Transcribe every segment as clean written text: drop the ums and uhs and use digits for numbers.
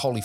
holy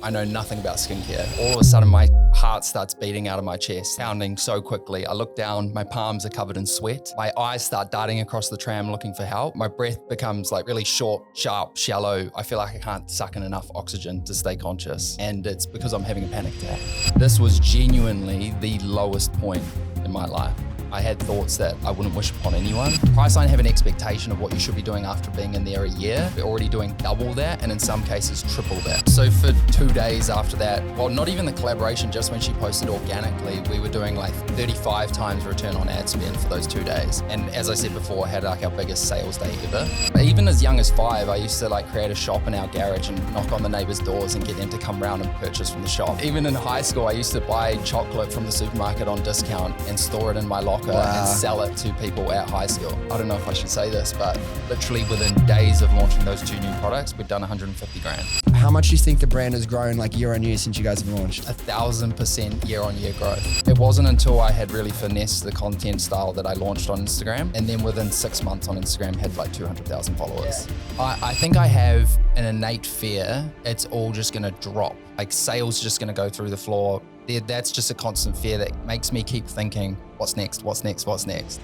I know nothing about skincare. All of a sudden my heart starts beating out of my chest, pounding so quickly. I look down, my palms are covered in sweat. My eyes start darting across the tram looking for help. My breath becomes like really short, sharp, shallow. I feel like I can't suck in enough oxygen to stay conscious. And it's because I'm having a panic attack. This was genuinely the lowest point in my life. I had thoughts that I wouldn't wish upon anyone. Priceline have an expectation of what you should be doing after being in there a year. We're already doing double that, and in some cases triple that. So for 2 days after that, well, not even the collaboration, just when she posted organically, we were doing like 35 times return on ad spend for those 2 days. And as I said before, had like our biggest sales day ever. Even as young as 5, I used to like create a shop in our garage and knock on the neighbors' doors and get them to come round and purchase from the shop. Even in high school, I used to buy chocolate from the supermarket on discount and store it in my locker and sell it to people at high school. I don't know if I should say this, but literally within days of launching those 2 new products, we've done 150 grand. How much do you think the brand has grown like year on year since you guys have launched? 1,000% year-on-year growth. It wasn't until I had really finessed the content style that I launched on Instagram, and then within 6 months on Instagram had like 200,000 followers. Yeah. I think I have an innate fear it's all just gonna drop. Like sales just gonna go through the floor. That's just a constant fear that makes me keep thinking, what's next, what's next, what's next?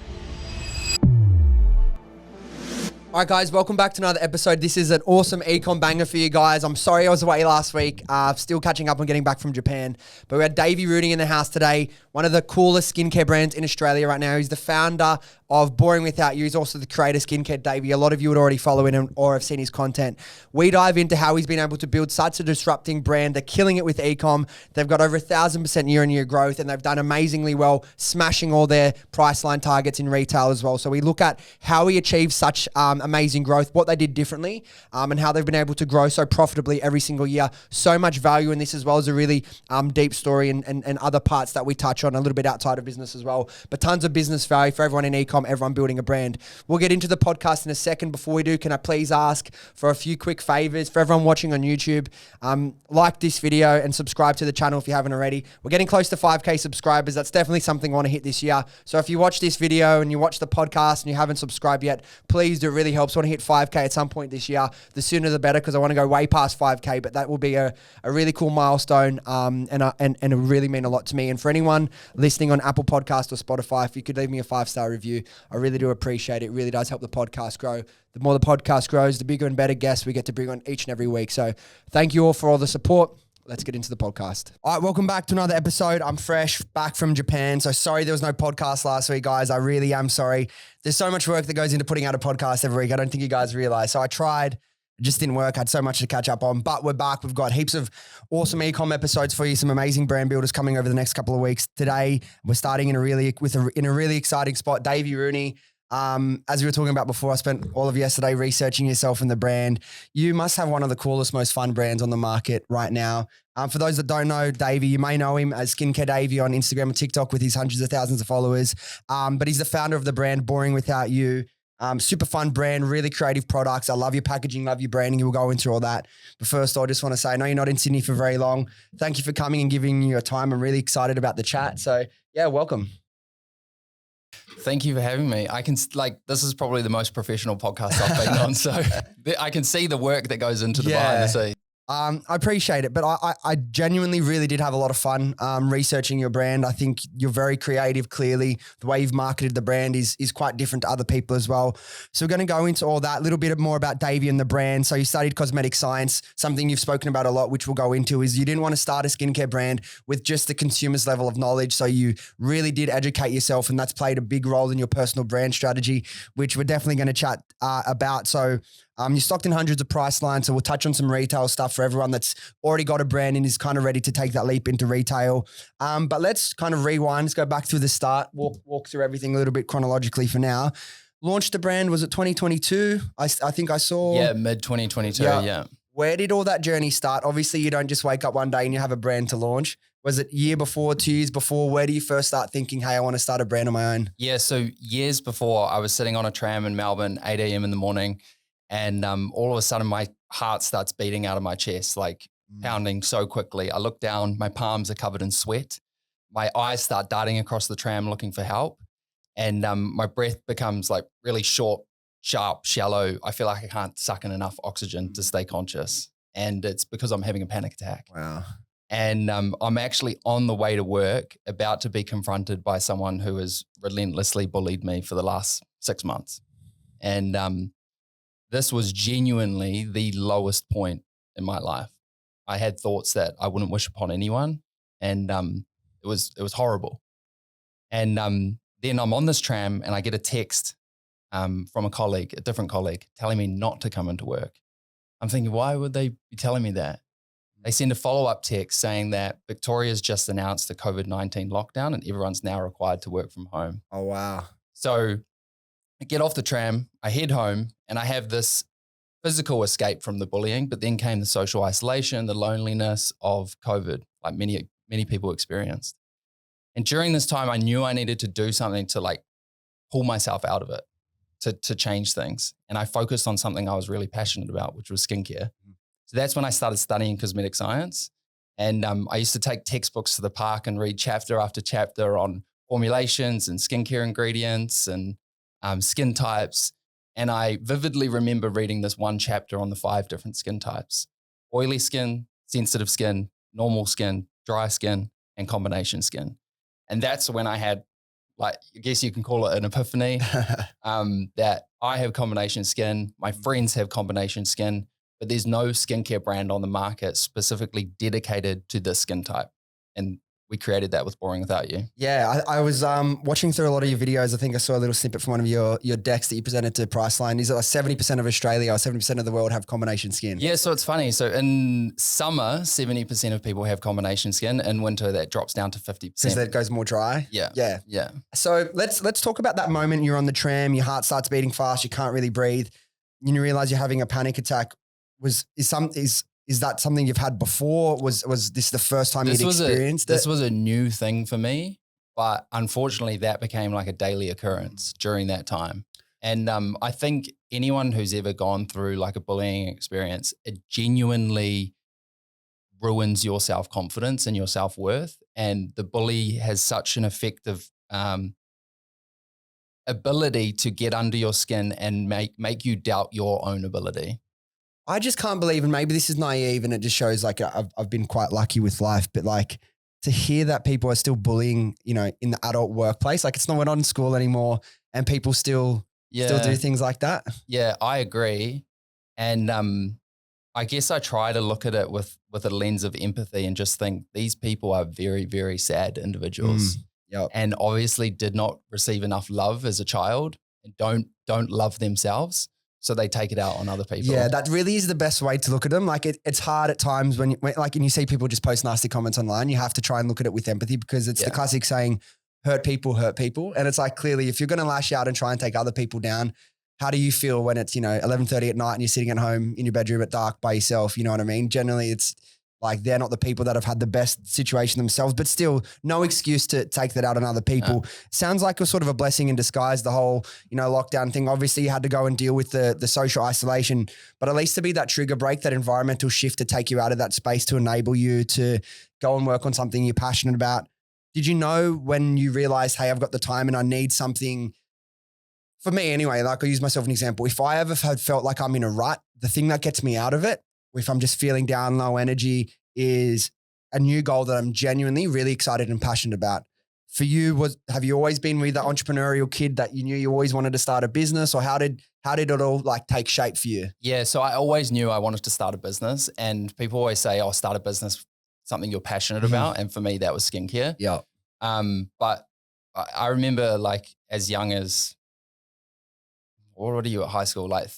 All right, guys, welcome back to another episode. This is an awesome ecom banger for you guys. I'm sorry I was away last week. Still catching up on getting back from Japan. But we had Davey Rooney in the house today, one of the coolest skincare brands in Australia right now. He's the founder of Boring Without You. He's also the creator of Skincare Davey. A lot of you would already follow him or have seen his content. We dive into how he's been able to build such a disrupting brand. They're killing it with ecom. They've got over 1,000% year-on-year growth, and they've done amazingly well, smashing all their Priceline targets in retail as well. So we look at how he achieved such amazing growth, what they did differently, and how they've been able to grow so profitably every single year. So much value in this, as well as a really deep story and other parts that we touch on a little bit outside of business as well. But tons of business value for everyone in ecom, everyone building a brand. We'll get into the podcast in a second. Before we do, can I please ask for a few quick favors for everyone watching on YouTube? Like this video and subscribe to the channel if you haven't already. We're getting close to 5K subscribers. That's definitely something I want to hit this year. So if you watch this video and you watch the podcast and you haven't subscribed yet, please do. It really helps. I want to hit 5K at some point this year. The sooner the better, because I want to go way past 5K, but that will be a really cool milestone and it really mean a lot to me. And for anyone listening on Apple Podcast or Spotify, if you could leave me a 5-star review, I really do appreciate it. It really does help the podcast grow. The more the podcast grows, the bigger and better guests we get to bring on each and every week. So thank you all for all the support. Let's get into the podcast. All right, welcome back to another episode. I'm fresh back from Japan. So sorry there was no podcast last week, guys. I really am sorry. There's so much work that goes into putting out a podcast every week. I don't think you guys realize. So I tried. It just didn't work. I had so much to catch up on, but we're back. We've got heaps of awesome ecom episodes for you. Some amazing brand builders coming over the next couple of weeks. Today, we're starting in a really exciting spot. Davey Rooney. As we were talking about before, I spent all of yesterday researching yourself and the brand. You must have one of the coolest, most fun brands on the market right now. For those that don't know Davey, you may know him as Skincare Davey on Instagram and TikTok with his hundreds of thousands of followers. But he's the founder of the brand Boring Without You. Super fun brand, really creative products. I love your packaging, love your branding. We'll go into all that. But first, I just want to say, I know you're not in Sydney for very long. Thank you for coming and giving me your time. I'm really excited about the chat. So yeah, welcome. Thank you for having me. This is probably the most professional podcast I've been on. So I can see the work that goes into the behind the scenes. I appreciate it, but I genuinely really did have a lot of fun researching your brand. I think you're very creative, clearly. The way you've marketed the brand is quite different to other people as well. So we're going to go into all that, a little bit more about Davey and the brand. So you studied cosmetic science. Something you've spoken about a lot, which we'll go into, is you didn't want to start a skincare brand with just the consumer's level of knowledge. So you really did educate yourself, and that's played a big role in your personal brand strategy, which we're definitely going to chat about. So you're stocked in hundreds of Priceline, so we'll touch on some retail stuff for everyone that's already got a brand and is kind of ready to take that leap into retail. But let's kind of rewind. Let's go back to the start, walk through everything a little bit chronologically for now. Launched the brand, was it 2022? I think I saw. Yeah, mid-2022, yeah. Where did all that journey start? Obviously, you don't just wake up one day and you have a brand to launch. Was it year before, 2 years before? Where do you first start thinking, hey, I want to start a brand on my own? Yeah, so years before, I was sitting on a tram in Melbourne, 8 a.m. in the morning, and all of a sudden my heart starts beating out of my chest, like pounding so quickly. I look down, my palms are covered in sweat. My eyes start darting across the tram looking for help. And my breath becomes like really short, sharp, shallow. I feel like I can't suck in enough oxygen to stay conscious. and it's because I'm having a panic attack. Wow. And I'm actually on the way to work, about to be confronted by someone who has relentlessly bullied me for the last 6 months. And this was genuinely the lowest point in my life. I had thoughts that I wouldn't wish upon anyone, and it was horrible. And then I'm on this tram, and I get a text from a different colleague, telling me not to come into work. I'm thinking, why would they be telling me that? They send a follow-up text saying that Victoria's just announced a COVID-19 lockdown and everyone's now required to work from home. Oh, wow. So I get off the tram, I head home, and I have this physical escape from the bullying, but then came the social isolation, the loneliness of COVID, like many people experienced. And during this time, I knew I needed to do something to like pull myself out of it, to change things. And I focused on something I was really passionate about, which was skincare. So that's when I started studying cosmetic science. And I used to take textbooks to the park and read chapter after chapter on formulations and skincare ingredients and skin types. And I vividly remember reading this one chapter on the 5 different skin types: oily skin, sensitive skin, normal skin, dry skin, and combination skin. And that's when I had, like, I guess you can call it an epiphany, that I have combination skin, my friends have combination skin, but there's no skincare brand on the market specifically dedicated to this skin type. And we created that with Boring Without You. Yeah, I was watching through a lot of your videos. I think I saw a little snippet from one of your decks that you presented to Priceline. Is it like 70% of Australia or 70% of the world have combination skin? Yeah, so it's funny. So in summer, 70% of people have combination skin. In winter, that drops down to 50%. Because that goes more dry? Yeah. Yeah. So let's talk about that moment. You're on the tram, your heart starts beating fast, you can't really breathe, and you realize you're having a panic attack. Is that something you've had before? Was this the first time you'd experienced it? This was a new thing for me, but unfortunately that became like a daily occurrence during that time. And I think anyone who's ever gone through like a bullying experience, it genuinely ruins your self-confidence and your self-worth. And the bully has such an effective ability to get under your skin and make you doubt your own ability. I just can't believe, and maybe this is naive and it just shows like I've been quite lucky with life, but like to hear that people are still bullying, in the adult workplace, like we're not in school anymore and people still do things like that. Yeah, I agree. And I guess I try to look at it with a lens of empathy and just think these people are very, very sad individuals. Yep. And obviously did not receive enough love as a child and don't love themselves. So they take it out on other people. Yeah, that really is the best way to look at them. Like it's hard at times when and you see people just post nasty comments online, you have to try and look at it with empathy because it's the classic saying, hurt people. And it's like, clearly, if you're going to lash out and try and take other people down, how do you feel when it's, 11:30 at night and you're sitting at home in your bedroom at dark by yourself? You know what I mean? Generally, it's like they're not the people that have had the best situation themselves, but still no excuse to take that out on other people. Sounds like a sort of a blessing in disguise, the whole, lockdown thing. Obviously you had to go and deal with the social isolation, but at least to be that trigger break, that environmental shift to take you out of that space to enable you to go and work on something you're passionate about. Did you know when you realized, hey, I've got the time and I need something? For me anyway, like I'll use myself as an example. If I ever had felt like I'm in a rut, the thing that gets me out of it, if I'm just feeling down, low energy, is a new goal that I'm genuinely really excited and passionate about. For you, have you always been with that entrepreneurial kid that you knew you always wanted to start a business, or how did it all like take shape for you? Yeah, so I always knew I wanted to start a business, and people always say, "Oh, start a business, something you're passionate about." And for me, that was skincare. Yeah. But I remember like as young as, what are you at high school? Like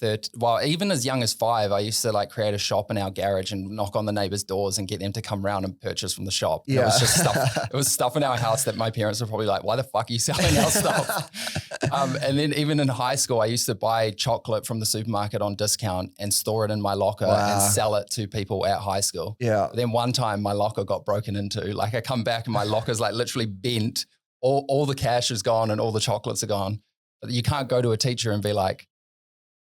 even as young as 5, I used to like create a shop in our garage and knock on the neighbors' doors and get them to come around and purchase from the shop. Yeah. It was just stuff. It was stuff in our house that my parents were probably like, why the fuck are you selling our stuff? And then even in high school, I used to buy chocolate from the supermarket on discount and store it in my locker and sell it to people at high school. Yeah. But then one time my locker got broken into. Like I come back and my locker's like literally bent. All the cash is gone and all the chocolates are gone. But you can't go to a teacher and be like,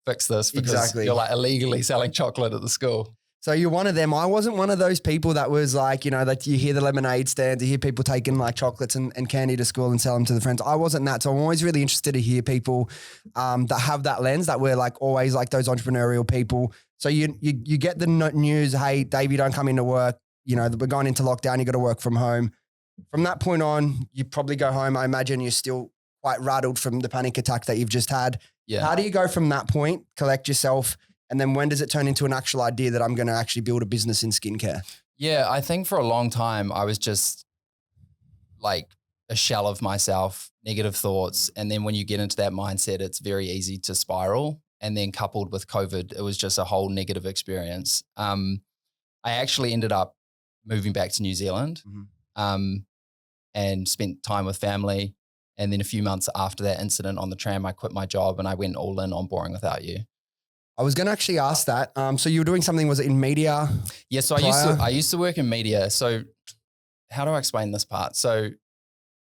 fix this because you're like illegally selling chocolate at the school. So you're one of them. I wasn't one of those people that was like, that you hear the lemonade stands, you hear people taking like chocolates and candy to school and sell them to the friends. I wasn't that. So I'm always really interested to hear people that have that lens, that we're like always like those entrepreneurial people. So you get the news, hey, Dave, you don't come into work. You know, we're going into lockdown. You got to work from home. From that point on, you probably go home. I imagine you're still quite rattled from the panic attack that you've just had. Yeah. How do you go from that point, collect yourself, and then when does it turn into an actual idea that I'm going to actually build a business in skincare? Yeah, I think for a long time, I was just like a shell of myself, negative thoughts. And then when you get into that mindset, it's very easy to spiral. And then coupled with COVID, it was just a whole negative experience. I actually ended up moving back to New Zealand and spent time with family. And then a few months after that incident on the tram, I quit my job and I went all in on Boring Without You. I was going to actually ask that. So you were doing something, was it in media? Yeah, so I used to work in media. So how do I explain this part? So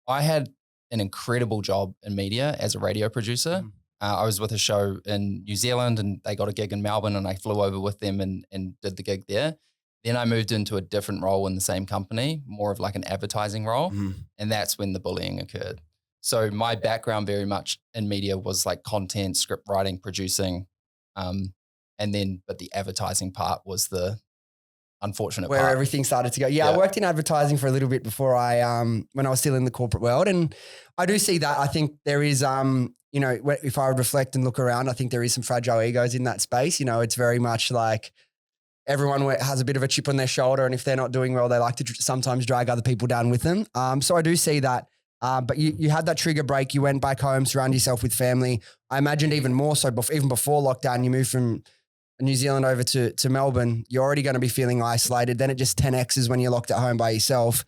I had an incredible job in media as a radio producer. I was with a show in New Zealand and they got a gig in Melbourne and I flew over with them and did the gig there. Then I moved into a different role in the same company, more of like an advertising role. And that's when the bullying occurred. So my background very much in media was like content, script writing, producing. But the advertising part was the unfortunate where part. Everything started to go. Yeah, I worked in advertising for a little bit before when I was still in the corporate world. And I do see that. I think there is, if I would reflect and look around, I think there is some fragile egos in that space. You know, it's very much like everyone has a bit of a chip on their shoulder. And if they're not doing well, they like to sometimes drag other people down with them. So I do see that. But you had that trigger break. You went back home, surrounded yourself with family. I imagined even more so, even before lockdown, you moved from New Zealand over to Melbourne. You're already going to be feeling isolated. Then it just 10Xs when you're locked at home by yourself.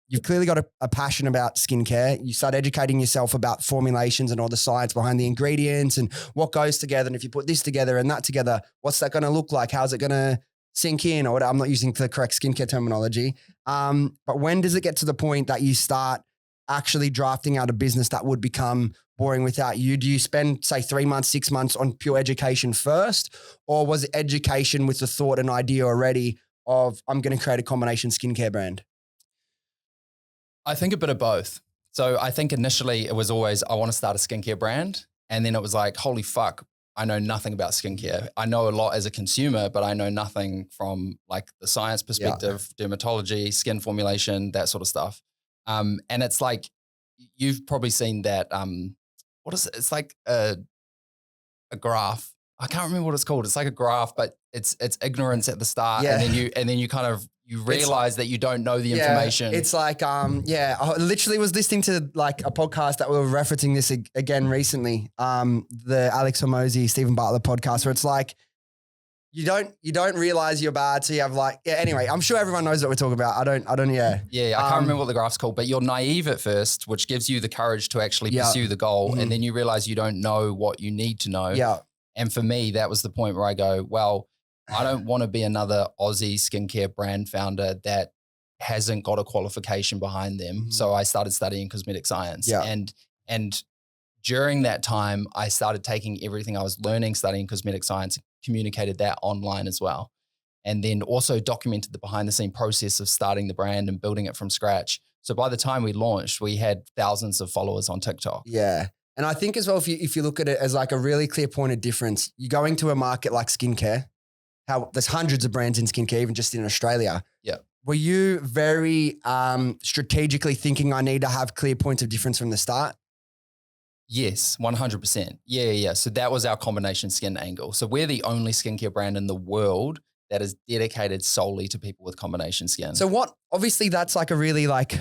You've clearly got a passion about skincare. You start educating yourself about formulations and all the science behind the ingredients and what goes together. And if you put this together and that together, what's that going to look like? How's it going to sink in? Or I'm not using the correct skincare terminology. But when does it get to the point that you start actually drafting out a business that would become Boring Without You? Do you spend, say, 3 months, 6 months on pure education first? Or was it education with the thought and idea already of, I'm going to create a combination skincare brand? I think a bit of both. So I think initially it was always, I want to start a skincare brand. And then it was like, holy fuck, I know nothing about skincare. I know a lot as a consumer, but I know nothing from like the science perspective, dermatology, skin formulation, that sort of stuff. And it's like, you've probably seen that, what is it? It's like a graph. I can't remember what it's called. It's like a graph, but it's ignorance at the start. Yeah. And then you realize that you don't know the information. It's like, I literally was listening to like a podcast that we were referencing this again recently. The Alex Hormozi, Stephen Bartlett podcast, where it's like, you don't realize you're bad. So you have anyway, I'm sure everyone knows what we're talking about. I don't. Yeah. I can't remember what the graph's called, but you're naive at first, which gives you the courage to actually pursue the goal. And then you realize you don't know what you need to know. Yeah. And for me, that was the point where I go, well, I don't want to be another Aussie skincare brand founder that hasn't got a qualification behind them. So I started studying cosmetic science. Yeah. And during that time, I started taking everything I was learning, studying cosmetic science, communicated that online as well. And then also documented the behind the scene process of starting the brand and building it from scratch. So by the time we launched, we had thousands of followers on TikTok. Yeah. And I think as well, if you look at it as like a really clear point of difference, you go into a market like skincare, there's hundreds of brands in skincare, even just in Australia. Yeah. Were you very strategically thinking I need to have clear points of difference from the start? Yes, 100%. Yeah. So that was our combination skin angle. So we're the only skincare brand in the world that is dedicated solely to people with combination skin. So obviously that's like a really like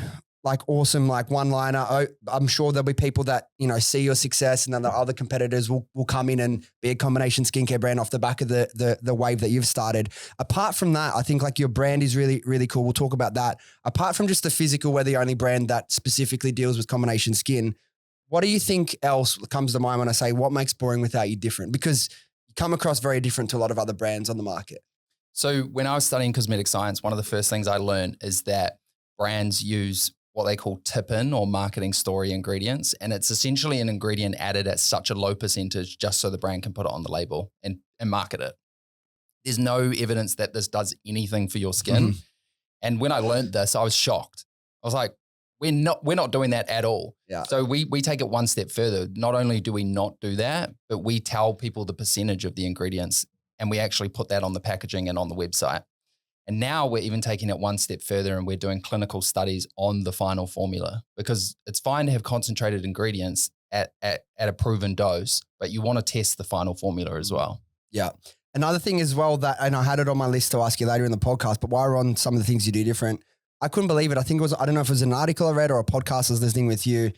awesome, like one-liner. I'm sure there'll be people that, see your success and then the other competitors will come in and be a combination skincare brand off the back of the wave that you've started. Apart from that, I think like your brand is really, really cool. We'll talk about that. Apart from just the physical, we're the only brand that specifically deals with combination skin. What do you think else comes to mind when I say what makes Boring Without You different? Because you come across very different to a lot of other brands on the market. So when I was studying cosmetic science, one of the first things I learned is that brands use what they call tip-in or marketing story ingredients. And it's essentially an ingredient added at such a low percentage just so the brand can put it on the label and market it. There's no evidence that this does anything for your skin. And when I learned this, I was shocked. I was like, we're not doing that at all. Yeah. So we take it one step further. Not only do we not do that, but we tell people the percentage of the ingredients And we actually put that on the packaging and on the website. And now we're even taking it one step further and we're doing clinical studies on the final formula, because it's fine to have concentrated ingredients at a proven dose, but you want to test the final formula as well. Yeah. Another thing as well that, and I had it on my list to ask you later in the podcast, but while we're on some of the things you do different, I couldn't believe it. I think it was, I don't know if it was an article I read or a podcast I was listening with you.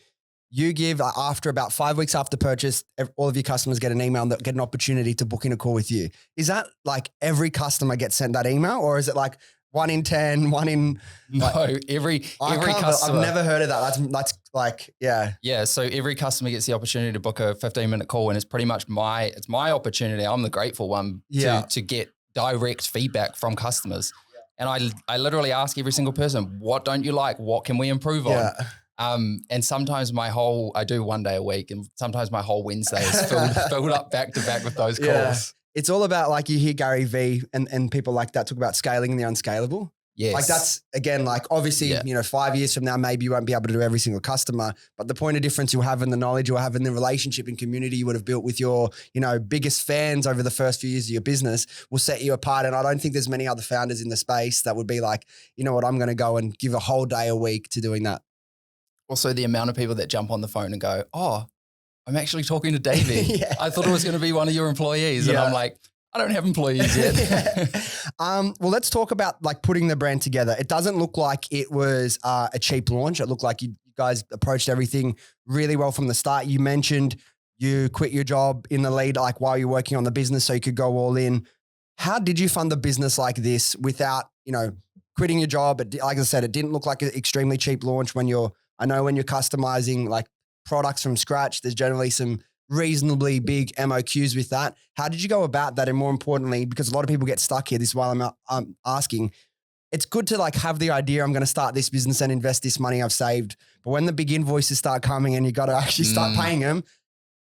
You give, after about 5 weeks after purchase, all of your customers get an email that get an opportunity to book in a call with you. Is that like every customer gets sent that email, or is it like 1 in 10, 1 in? Like, no, every customer. I've never heard of that. That's like, yeah. Yeah. So every customer gets the opportunity to book a 15-minute call, and it's pretty much my opportunity. I'm the grateful one to get direct feedback from customers. And I literally ask every single person, what don't you like? What can we improve on? And sometimes I do 1 day a week, and sometimes my whole Wednesday is filled up back to back with those calls. Yeah. It's all about, like, you hear Gary Vee and people like that talk about scaling the unscalable. Yes. Like, that's, again, like, obviously, 5 years from now, maybe you won't be able to do every single customer, but the point of difference you'll have in the knowledge you'll have in the relationship and community you would have built with your, biggest fans over the first few years of your business will set you apart. And I don't think there's many other founders in the space that would be like, you know what, I'm going to go and give a whole day a week to doing that. Also, the amount of people that jump on the phone and go, oh, I'm actually talking to Davey. I thought it was going to be one of your employees. And I'm like, I don't have employees yet. Well, let's talk about like putting the brand together. It doesn't look like it was a cheap launch. It looked like you guys approached everything really well from the start. You mentioned you quit your job in the lead, like while you're working on the business so you could go all in. How did you fund the business like this without, quitting your job? Like I said, it didn't look like an extremely cheap launch I know when you're customizing like products from scratch, there's generally some reasonably big MOQs with that. How did you go about that? And more importantly, because a lot of people get stuck here, this is why I'm asking, it's good to like have the idea, I'm going to start this business and invest this money I've saved. But when the big invoices start coming and you got to actually start paying them,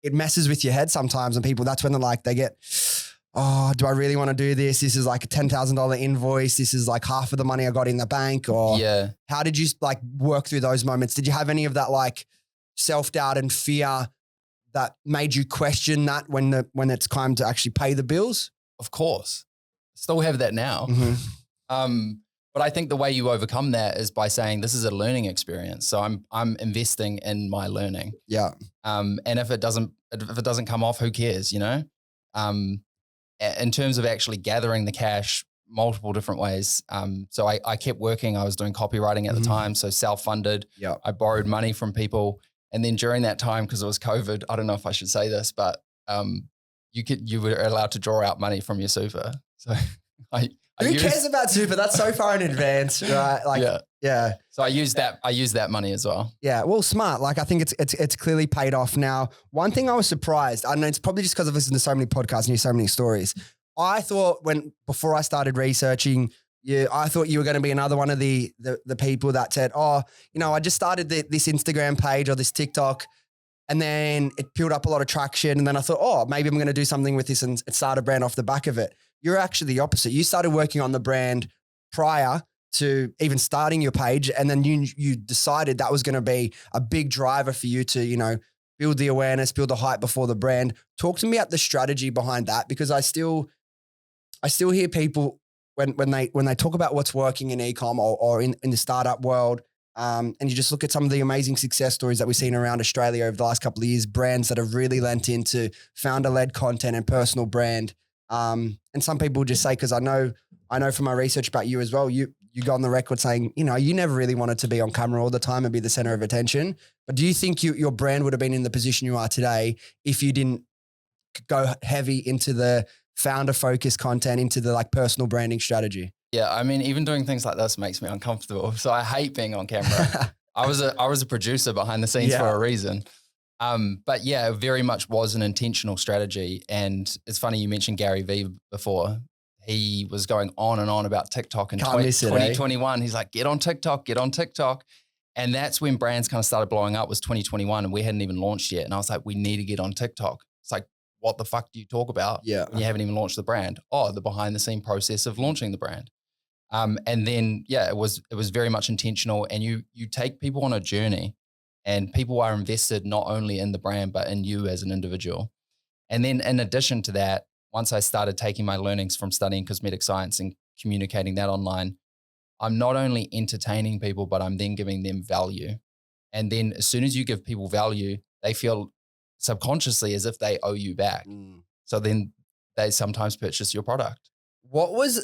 it messes with your head sometimes. And people, that's when they're like, they get, oh, do I really want to do this? This is like a $10,000 invoice. This is like half of the money I got in the bank. Or how did you like work through those moments? Did you have any of that like self-doubt and fear that made you question that when it's time to actually pay the bills? Of course. Still have that now. But I think the way you overcome that is by saying this is a learning experience. So I'm investing in my learning. Yeah. And if it doesn't come off, who cares, in terms of actually gathering the cash, multiple different ways. So I kept working. I was doing copywriting at the time. So self-funded. Yeah. I borrowed money from people. And then during that time, because it was COVID, I don't know if I should say this, but you were allowed to draw out money from your super. So who cares about super? That's so far in advance, right? Like, yeah. So I used that money as well. Yeah. Well, smart. Like, I think it's clearly paid off now. One thing I was surprised, I know it's probably just because I've listened to so many podcasts and hear so many stories. I thought before I started researching, I thought you were going to be another one of the people that said, oh, I just started this Instagram page or this TikTok, and then it peeled up a lot of traction. And then I thought, oh, maybe I'm going to do something with this and start a brand off the back of it. You're actually the opposite. You started working on the brand prior to even starting your page. And then you decided that was going to be a big driver for you to, build the awareness, build the hype before the brand. Talk to me about the strategy behind that, because I still hear people when they talk about what's working in e-com or in the startup world, and you just look at some of the amazing success stories that we've seen around Australia over the last couple of years, brands that have really lent into founder-led content and personal brand. And some people just say, because I know from my research about you as well, you go on the record saying, you never really wanted to be on camera all the time and be the center of attention. But do you think your brand would have been in the position you are today if you didn't go heavy into the founder-focused content, into the like personal branding strategy? Yeah, I mean, even doing things like this makes me uncomfortable. So I hate being on camera. I was a producer behind the scenes for a reason. But yeah, it very much was an intentional strategy. And it's funny you mentioned Gary Vee before. He was going on and on about TikTok in 2021. He's like, get on TikTok. And that's when brands kind of started blowing up, was 2021, and we hadn't even launched yet. And I was like, we need to get on TikTok. It's like, what the fuck do you talk about when you haven't even launched the brand? Oh, the behind the scene process of launching the brand. And then, it was very much intentional, and you take people on a journey, and people are invested not only in the brand, but in you as an individual. And then in addition to that, once I started taking my learnings from studying cosmetic science and communicating that online, I'm not only entertaining people, but I'm then giving them value. And then as soon as you give people value, they feel subconsciously as if they owe you back. So then they sometimes purchase your product.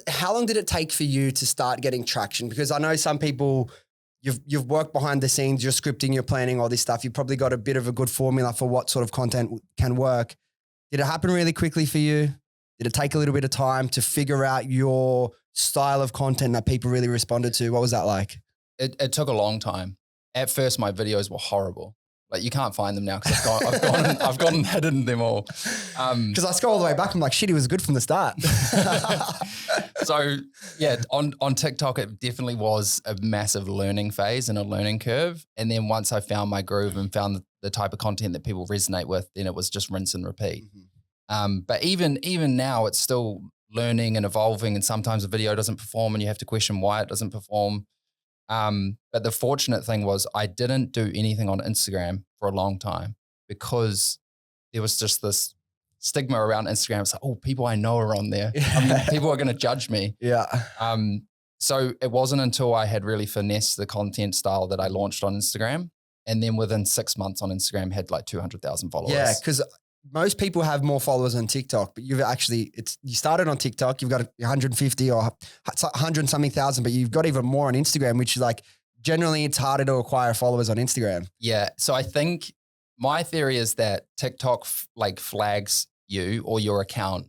How long did it take for you to start getting traction? Because I know some people, you've worked behind the scenes, you're scripting, you're planning all this stuff. You've probably got a bit of a good formula for what sort of content can work. Did it happen really quickly for you? Did it take a little bit of time to figure out your style of content that people really responded to? What was that like? It took a long time. At first, my videos were horrible. Like you can't find them now because I've gone and hidden them all. Because I scroll all the way back, I'm like, shit, he was good from the start. So yeah, on TikTok, it definitely was a massive learning phase and a learning curve. And then once I found my groove and found the type of content that people resonate with, then it was just rinse and repeat. But even now, it's still learning and evolving. And sometimes a video doesn't perform and you have to question why it doesn't perform. But the fortunate thing was I didn't do anything on Instagram for a long time because there was just this stigma around Instagram. It's like, oh, people I know are on there. People are going to judge me. Yeah. So it wasn't until I had really finessed the content style that I launched on Instagram. And then within 6 months on Instagram had like 200,000 followers. Yeah. Because most people have more followers on TikTok, but you started on TikTok, you've got 150 or 100 something thousand, but you've got even more on Instagram, which is like generally it's harder to acquire followers on Instagram. Yeah. So I think my theory is that TikTok flags you or your account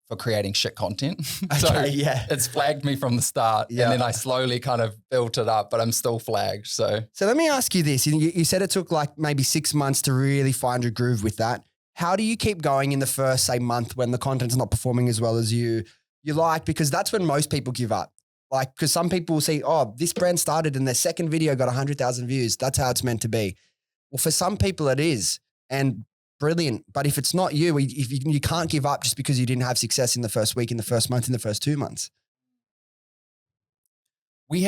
for creating shit content. So yeah. It's flagged me from the start and then I slowly kind of built it up, but I'm still flagged. So let me ask you this. You said it took like maybe 6 months to really find your groove with that. How do you keep going in the first, say, month when the content's not performing as well as you like? Because that's when most people give up. Like, because some people will say, oh, this brand started and their second video got 100,000 views. That's how it's meant to be. Well, for some people it is, and brilliant. But if it's not you, you can't give up just because you didn't have success in the first week, in the first month, in the first 2 months. We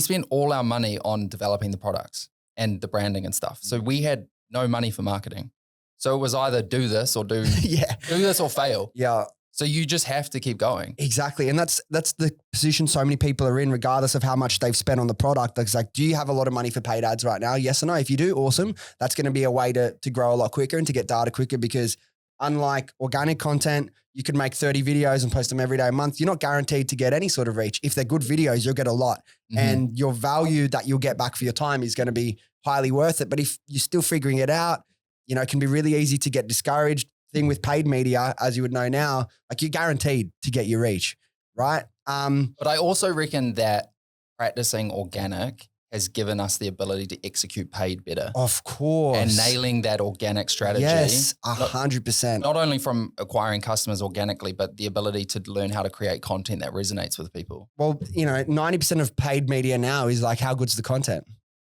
spent all our money on developing the products and the branding and stuff. So we had no money for marketing. So it was either do this or do this or fail. Yeah. So you just have to keep going. Exactly. And that's the position so many people are in, regardless of how much they've spent on the product. It's like, do you have a lot of money for paid ads right now? Yes or no? If you do, awesome. That's going to be a way to grow a lot quicker and to get data quicker, because unlike organic content, you can make 30 videos and post them every day a month. You're not guaranteed to get any sort of reach. If they're good videos, you'll get a lot. And your value that you'll get back for your time is going to be highly worth it. But if you're still figuring it out, it can be really easy to get discouraged. Thing with paid media, as you would know now, like you're guaranteed to get your reach, right? But I also reckon that practicing organic has given us the ability to execute paid better. Of course. And nailing that organic strategy. Yes, 100%. Not only from acquiring customers organically, but the ability to learn how to create content that resonates with people. Well, 90% of paid media now is like, how good's the content,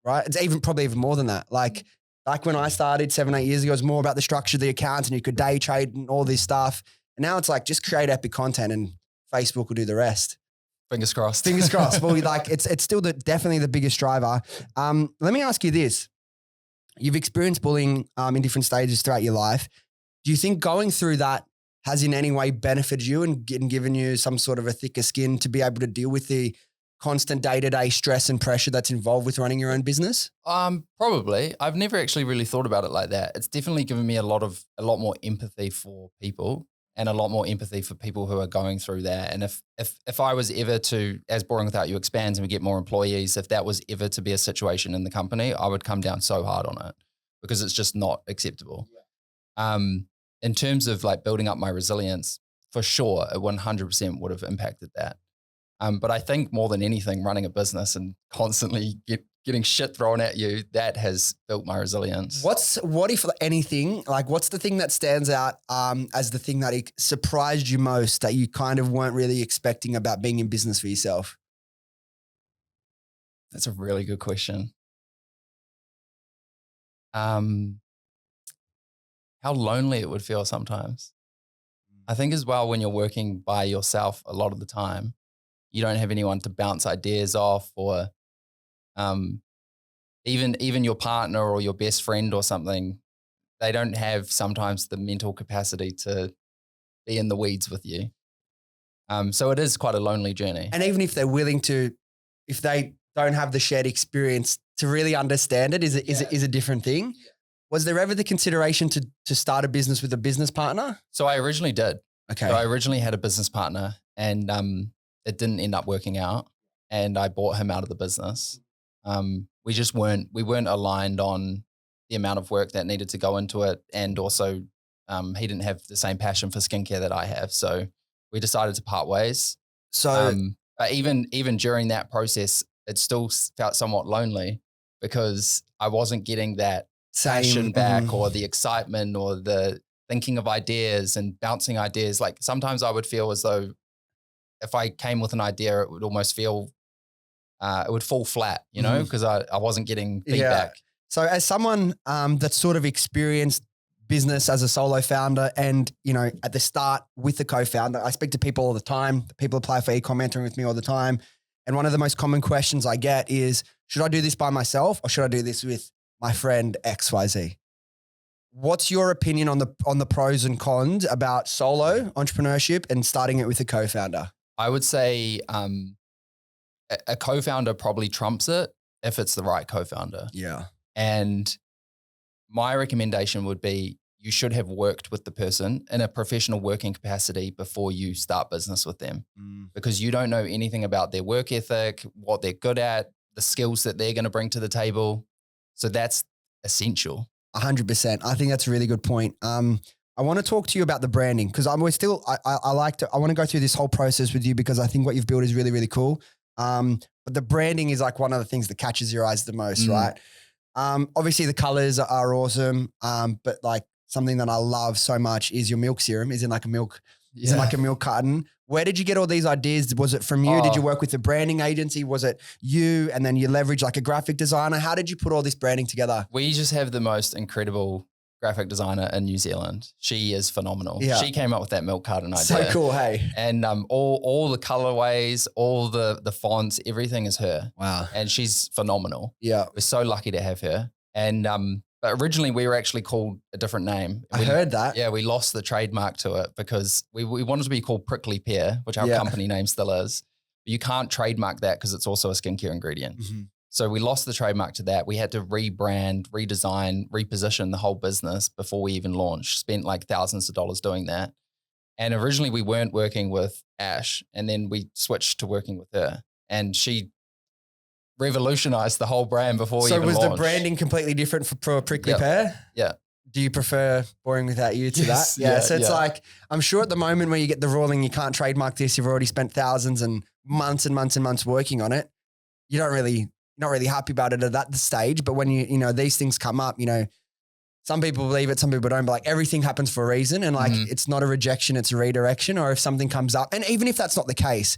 right? It's probably even more than that. Like when I started 7-8 years ago, it was more about the structure of the accounts and you could day trade and all this stuff. And now it's like, just create epic content and Facebook will do the rest. Fingers crossed. Fingers crossed. Well, it's still definitely the biggest driver. Let me ask you this. You've experienced bullying in different stages throughout your life. Do you think going through that has in any way benefited you and given you some sort of a thicker skin to be able to deal with the constant day-to-day stress and pressure that's involved with running your own business? Probably. I've never actually really thought about it like that. It's definitely given me a lot more empathy for people and a lot more empathy for people who are going through that. And if I was ever to, as Boring Without You expands and we get more employees, if that was ever to be a situation in the company, I would come down so hard on it because it's just not acceptable. In terms of like building up my resilience, for sure, it 100% would have impacted that. But I think more than anything, running a business and constantly getting shit thrown at you, that has built my resilience. What if anything, like what's the thing that stands out as the thing that surprised you most that you kind of weren't really expecting about being in business for yourself? That's a really good question. How lonely it would feel sometimes. I think as well, when you're working by yourself a lot of the time, you don't have anyone to bounce ideas off, or even your partner or your best friend or something. They don't have sometimes the mental capacity to be in the weeds with you. So it is quite a lonely journey. And even if they're willing to, if they don't have the shared experience to really understand it, is a different thing. Yeah. Was there ever the consideration to start a business with a business partner? So I originally did. Okay. So I originally had a business partner, and it didn't end up working out, and I bought him out of the business. We weren't aligned on the amount of work that needed to go into it, and also he didn't have the same passion for skincare that I have. So we decided to part ways. So, but even during that process, it still felt somewhat lonely because I wasn't getting that passion back or the excitement or the thinking of ideas and bouncing ideas. Like sometimes I would feel as though if I came with an idea, it would almost feel, it would fall flat, you know, because I wasn't getting feedback. Yeah. So as someone that's sort of experienced business as a solo founder and, you know, at the start with the co-founder, I speak to people all the time. People apply for e-com mentoring with me all the time. And one of the most common questions I get is, should I do this by myself or should I do this with my friend XYZ? What's your opinion on the pros and cons about solo entrepreneurship and starting it with a co-founder? I would say a co-founder probably trumps it if it's the right co-founder. Yeah. And my recommendation would be you should have worked with the person in a professional working capacity before you start business with them, because you don't know anything about their work ethic, what they're good at, the skills that they're going to bring to the table. So that's essential. 100%. I think that's a really good point. I want to talk to you about the branding because I want to go through this whole process with you because I think what you've built is really, really cool. But the branding is like one of the things that catches your eyes the most, right? Obviously the colors are awesome. But like something that I love so much is your milk serum is in like a milk carton. Where did you get all these ideas? Was it from you? Did you work with a branding agency? Was it you? And then you leverage like a graphic designer? How did you put all this branding together? We just have the most incredible graphic designer in New Zealand. She is phenomenal. Yeah. She came up with that milk carton idea. So cool, hey. And all the colorways, all the fonts, everything is her. Wow. And she's phenomenal. Yeah. We're so lucky to have her. And but originally we were actually called a different name. I heard that. Yeah, we lost the trademark to it because we wanted to be called Prickly Pear, which our company name still is. But you can't trademark that because it's also a skincare ingredient. So we lost the trademark to that. We had to rebrand, redesign, reposition the whole business before we even launched. Spent like thousands of dollars doing that. And originally we weren't working with Ash, and then we switched to working with her. And she revolutionized the whole brand before we even launched. So was the branding completely different for Prickly Pear? Yeah. Do you prefer Boring Without You to that? Yeah. So it's like, I'm sure at the moment where you get the ruling, you can't trademark this. You've already spent thousands and months working on it. You're not really happy about it at that stage. But when you know, these things come up, you know, some people believe it, some people don't, but like everything happens for a reason. And like, it's not a rejection, it's a redirection. Or if something comes up, and even if that's not the case,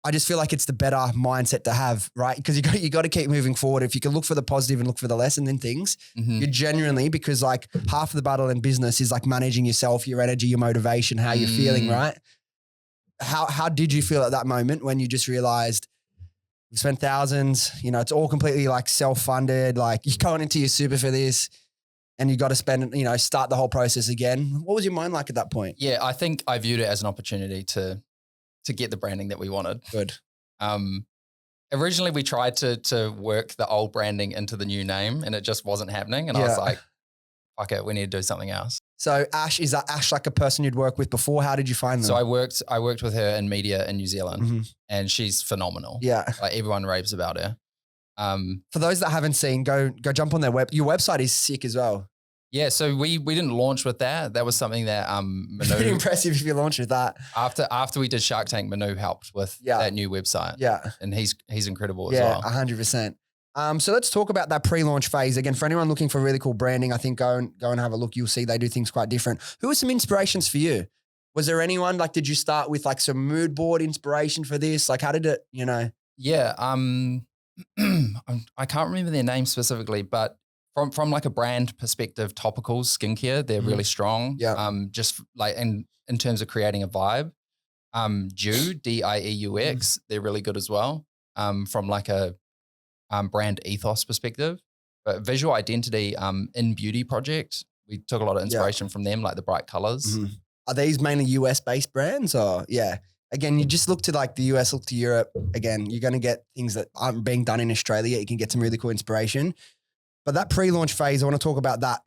I just feel like it's the better mindset to have, right? Because you got to keep moving forward. If you can look for the positive and look for the lesson in things, you genuinely, because like half of the battle in business is like managing yourself, your energy, your motivation, how you're feeling, right? How did you feel at that moment when you just realized you've spent thousands, you know, it's all completely like self-funded, like you're going into your super for this and you got to spend, you know, start the whole process again. What was your mind like at that point? Yeah, I think I viewed it as an opportunity to get the branding that we wanted. Good. Originally we tried to work the old branding into the new name and it just wasn't happening. And I was like, fuck it, we need to do something else. So Ash, is that Ash like a person you'd worked with before? How did you find them? So I worked with her in media in New Zealand and she's phenomenal. Yeah. Like everyone raves about her. For those that haven't seen, go jump on their your website is sick as well. Yeah, so we didn't launch with that. That was something that Manu, pretty impressive if you launched with that. After we did Shark Tank, Manu helped with that new website. Yeah. And he's incredible as well. Yeah, 100%. So let's talk about that pre-launch phase. Again, for anyone looking for really cool branding, I think go and have a look. You'll see they do things quite different. Who were some inspirations for you? Was there anyone, like, did you start with like some mood board inspiration for this? Like, how did it, you know? Yeah. I can't remember their name specifically, but from like a brand perspective, topicals, skincare, they're really strong. Yeah. Just like in terms of creating a vibe. DIEUX, they're really good as well. From like a brand ethos perspective. But visual identity in Beauty Project, we took a lot of inspiration from them, like the bright colors. Are these mainly US based brands or yeah? Again, you just look to like the US, look to Europe. Again, you're going to get things that aren't being done in Australia. You can get some really cool inspiration. But that pre-launch phase, I want to talk about that.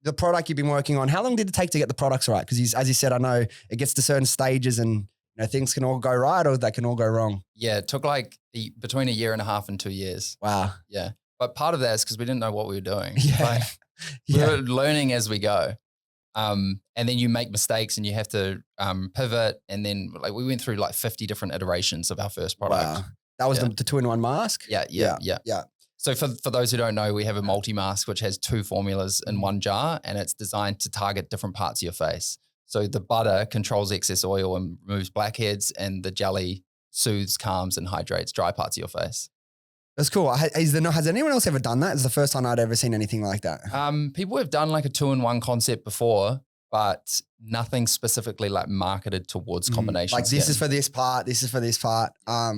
The product you've been working on, how long did it take to get the products right? Because as you said, I know it gets to certain stages and things can all go right or they can all go wrong. Yeah, it took like between 1.5 and 2 years. Wow. Yeah. But part of that is because we didn't know what we were doing. Yeah. Like, we were learning as we go. And then you make mistakes and you have to pivot. And then like we went through like 50 different iterations of our first product. Wow. That was the 2-in-1 mask? Yeah. So for those who don't know, we have a multi-mask, which has 2 formulas in one jar, and it's designed to target different parts of your face. So the butter controls excess oil and removes blackheads, and the jelly soothes, calms, and hydrates dry parts of your face. That's cool. Has anyone else ever done that? It's the first time I'd ever seen anything like that. People have done like a 2-in-1 concept before, but nothing specifically like marketed towards combination. Like this is for this part, this is for this part.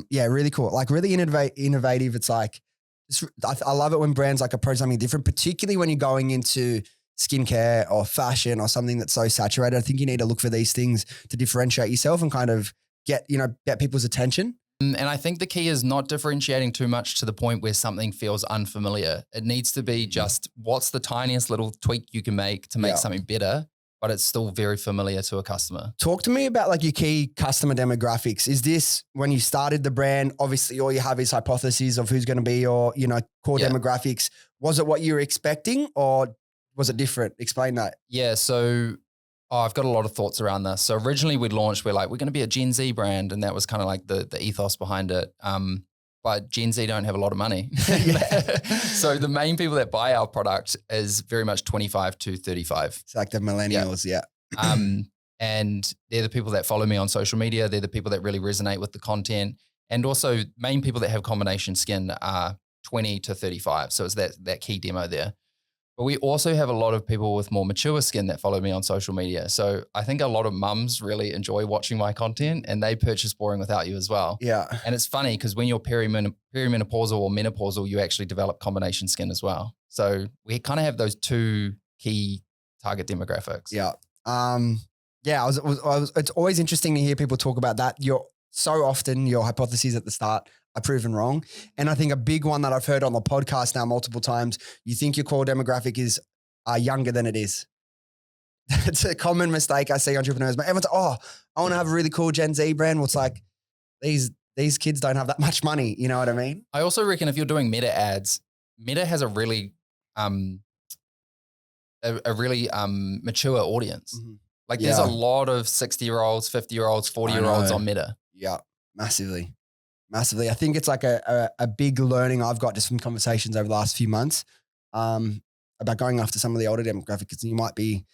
Yeah, really cool. Like really innovative. It's like, I love it when brands like approach something different, particularly when you're going into skincare or fashion or something that's so saturated. I think you need to look for these things to differentiate yourself and kind of get people's attention. And I think the key is not differentiating too much to the point where something feels unfamiliar. It needs to be just what's the tiniest little tweak you can make to make something better, but it's still very familiar to a customer. Talk to me about like your key customer demographics. Is this when you started the brand, obviously all you have is hypotheses of who's going to be your, core demographics. Was it what you were expecting or was it different? Explain that. Yeah. So I've got a lot of thoughts around this. So originally we're going to be a Gen Z brand. And that was kind of like the ethos behind it. But Gen Z don't have a lot of money. So the main people that buy our product is very much 25 to 35. It's like the millennials. Yeah. And they're the people that follow me on social media. They're the people that really resonate with the content. And also main people that have combination skin are 20 to 35. So it's that key demo there. But we also have a lot of people with more mature skin that follow me on social media. So I think a lot of mums really enjoy watching my content and they purchase Boring Without You as well. Yeah. And it's funny because when you're perimenopausal or menopausal, you actually develop combination skin as well. So we kind of have those 2 key target demographics. Yeah. It's always interesting to hear people talk about that. So often your hypotheses at the start are proven wrong. And I think a big one that I've heard on the podcast now multiple times, you think your core demographic is younger than it is. It's a common mistake I see entrepreneurs. But everyone's I want to have a really cool Gen Z brand. Well, it's like these kids don't have that much money. You know what I mean? I also reckon if you're doing Meta ads, Meta has a really mature audience. Mm-hmm. Like there's a lot of 60-year-olds, 50-year-olds, 40-year-olds on Meta. Yeah, massively. I think it's like a big learning I've got just from conversations over the last few months about going after some of the older demographics. And you might be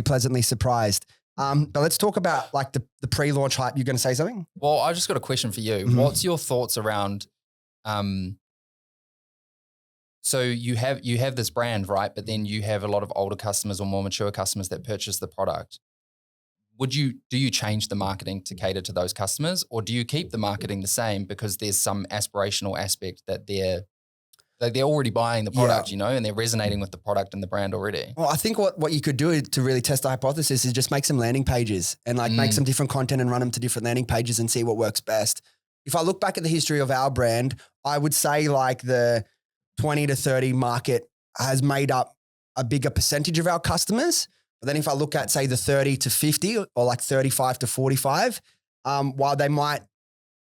pleasantly surprised. But let's talk about like the pre-launch hype. You're going to say something? Well, I just got a question for you. Mm-hmm. What's your thoughts around, so you have this brand, right? But then you have a lot of older customers or more mature customers that purchase the product. Do you change the marketing to cater to those customers, or do you keep the marketing the same because there's some aspirational aspect that they're already buying the product, and they're resonating with the product and the brand already? Well, I think what you could do to really test the hypothesis is just make some landing pages and make some different content and run them to different landing pages and see what works best. If I look back at the history of our brand, I would say like the 20 to 30 market has made up a bigger percentage of our customers. But then if I look at, say, the 30 to 50 or like 35 to 45, while they might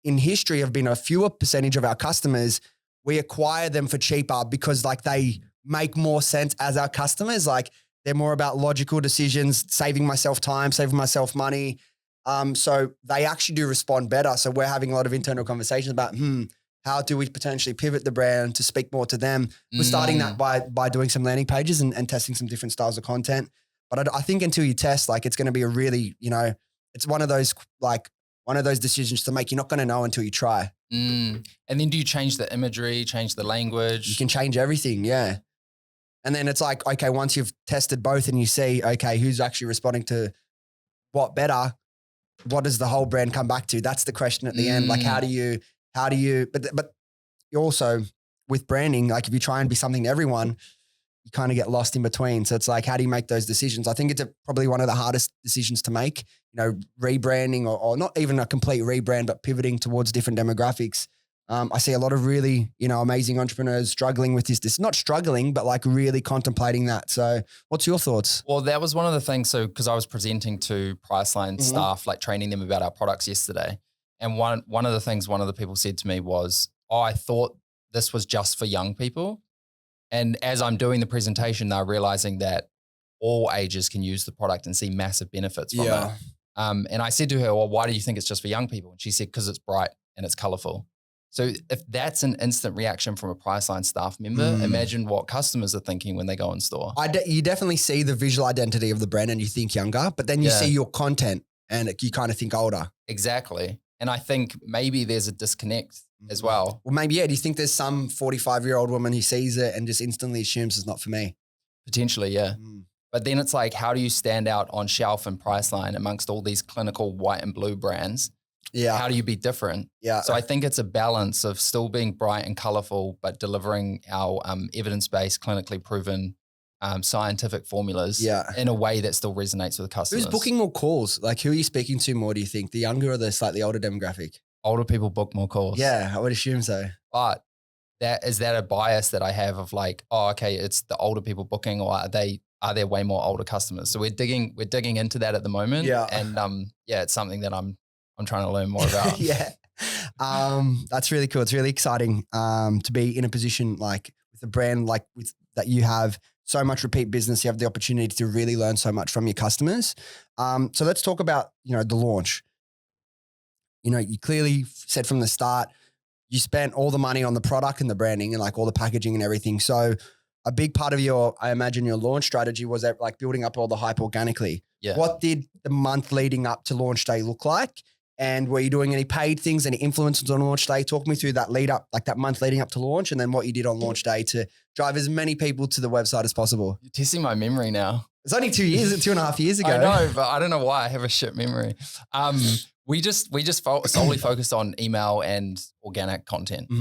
in history have been a fewer percentage of our customers, we acquire them for cheaper because like they make more sense as our customers. Like they're more about logical decisions, saving myself time, saving myself money. So they actually do respond better. So we're having a lot of internal conversations about, how do we potentially pivot the brand to speak more to them? We're starting that by doing some landing pages and testing some different styles of content. But I think until you test, like it's going to be a really, it's one of those decisions to make. You're not going to know until you try. And then do you change the imagery, change the language? You can change everything. Yeah. And then it's like, okay, once you've tested both and you see, okay, who's actually responding to what better, what does the whole brand come back to? That's the question at the end. Like, how do you, but you also with branding, like if you try and be something to everyone, you kind of get lost in between. So it's like, how do you make those decisions? I think it's probably one of the hardest decisions to make, rebranding or not even a complete rebrand, but pivoting towards different demographics. I see a lot of really, amazing entrepreneurs struggling with this, not struggling, but like really contemplating that. So what's your thoughts? Well, that was one of the things. So, because I was presenting to Priceline staff, like training them about our products yesterday. And one of the things one of the people said to me was, I thought this was just for young people. And as I'm doing the presentation, they're realizing that all ages can use the product and see massive benefits from it. And I said to her, well, why do you think it's just for young people? And she said, because it's bright and it's colorful. So if that's an instant reaction from a Priceline staff member, imagine what customers are thinking when they go in store. You definitely see the visual identity of the brand and you think younger, but then you see your content and you kind of think older. Exactly. And I think maybe there's a disconnect as well. Well, maybe, do you think there's some 45-year-old woman who sees it and just instantly assumes it's not for me? Potentially, yeah. But then it's like, how do you stand out on shelf in Priceline amongst all these clinical white and blue brands? Yeah. How do you be different? Yeah. So I think it's a balance of still being bright and colorful, but delivering our evidence-based, clinically proven scientific formulas in a way that still resonates with customers. Who's booking more calls? Like, who are you speaking to more, do you think? The younger or the slightly older demographic? Older people book more calls. Yeah, I would assume so. But is that a bias that I have of like, oh, okay, it's the older people booking, or are there way more older customers? So we're digging into that at the moment. Yeah. And it's something that I'm trying to learn more about. Yeah. That's really cool. It's really exciting to be in a position like with a brand like that you have so much repeat business. You have the opportunity to really learn so much from your customers. So let's talk about, the launch. You clearly said from the start, you spent all the money on the product and the branding and like all the packaging and everything. So a big part of I imagine your launch strategy was that like building up all the hype organically. Yeah. What did the month leading up to launch day look like? And were you doing any paid things, any influencers on launch day? Talk me through that lead up, like that month leading up to launch, and then what you did on launch day to drive as many people to the website as possible. You're testing my memory now. It's only 2.5 years ago. I know, but I don't know why I have a shit memory. We just solely focused on email and organic content.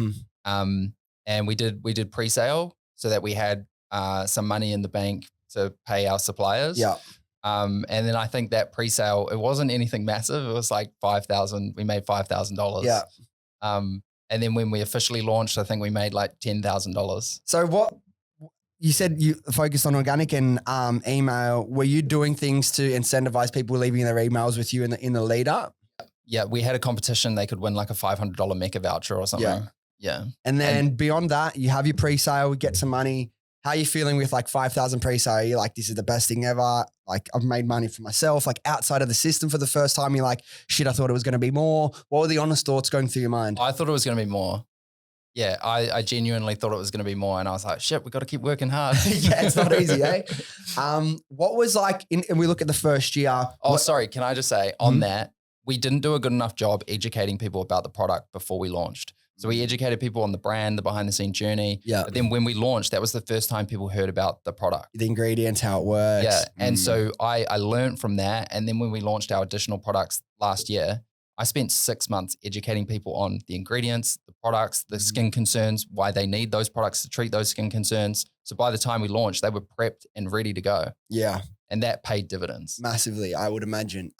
And we did pre-sale so that we had some money in the bank to pay our suppliers. Yeah. And then I think that pre-sale, it wasn't anything massive. It was like $5,000. We made $5,000. Yeah. And then when we officially launched, I think we made like $10,000. So what you said you focused on organic and email. Were you doing things to incentivize people leaving their emails with you in the lead up? Yeah, we had a competition. They could win like a $500 Mecca voucher or something. Yeah. And then beyond that, you have your pre-sale, get some money. How are you feeling with like 5,000 pre-sale? Are you like, this is the best thing ever? Like, I've made money for myself, like outside of the system for the first time. You're like, shit, I thought it was going to be more. What were the honest thoughts going through your mind? I thought it was going to be more. Yeah, I genuinely thought it was going to be more. And I was like, shit, we got to keep working hard. Yeah, it's not easy, eh? What was like, and we look at the first year. Sorry, can I just say on that, we didn't do a good enough job educating people about the product before we launched. So we educated people on the brand, the behind the scenes journey. Yeah. But then when we launched, that was the first time people heard about the product. The ingredients, how it works. Yeah. And so I learned from that. And then when we launched our additional products last year, I spent 6 months educating people on the ingredients, the products, the skin concerns, why they need those products to treat those skin concerns. So by the time we launched, they were prepped and ready to go. Yeah. And that paid dividends. Massively, I would imagine.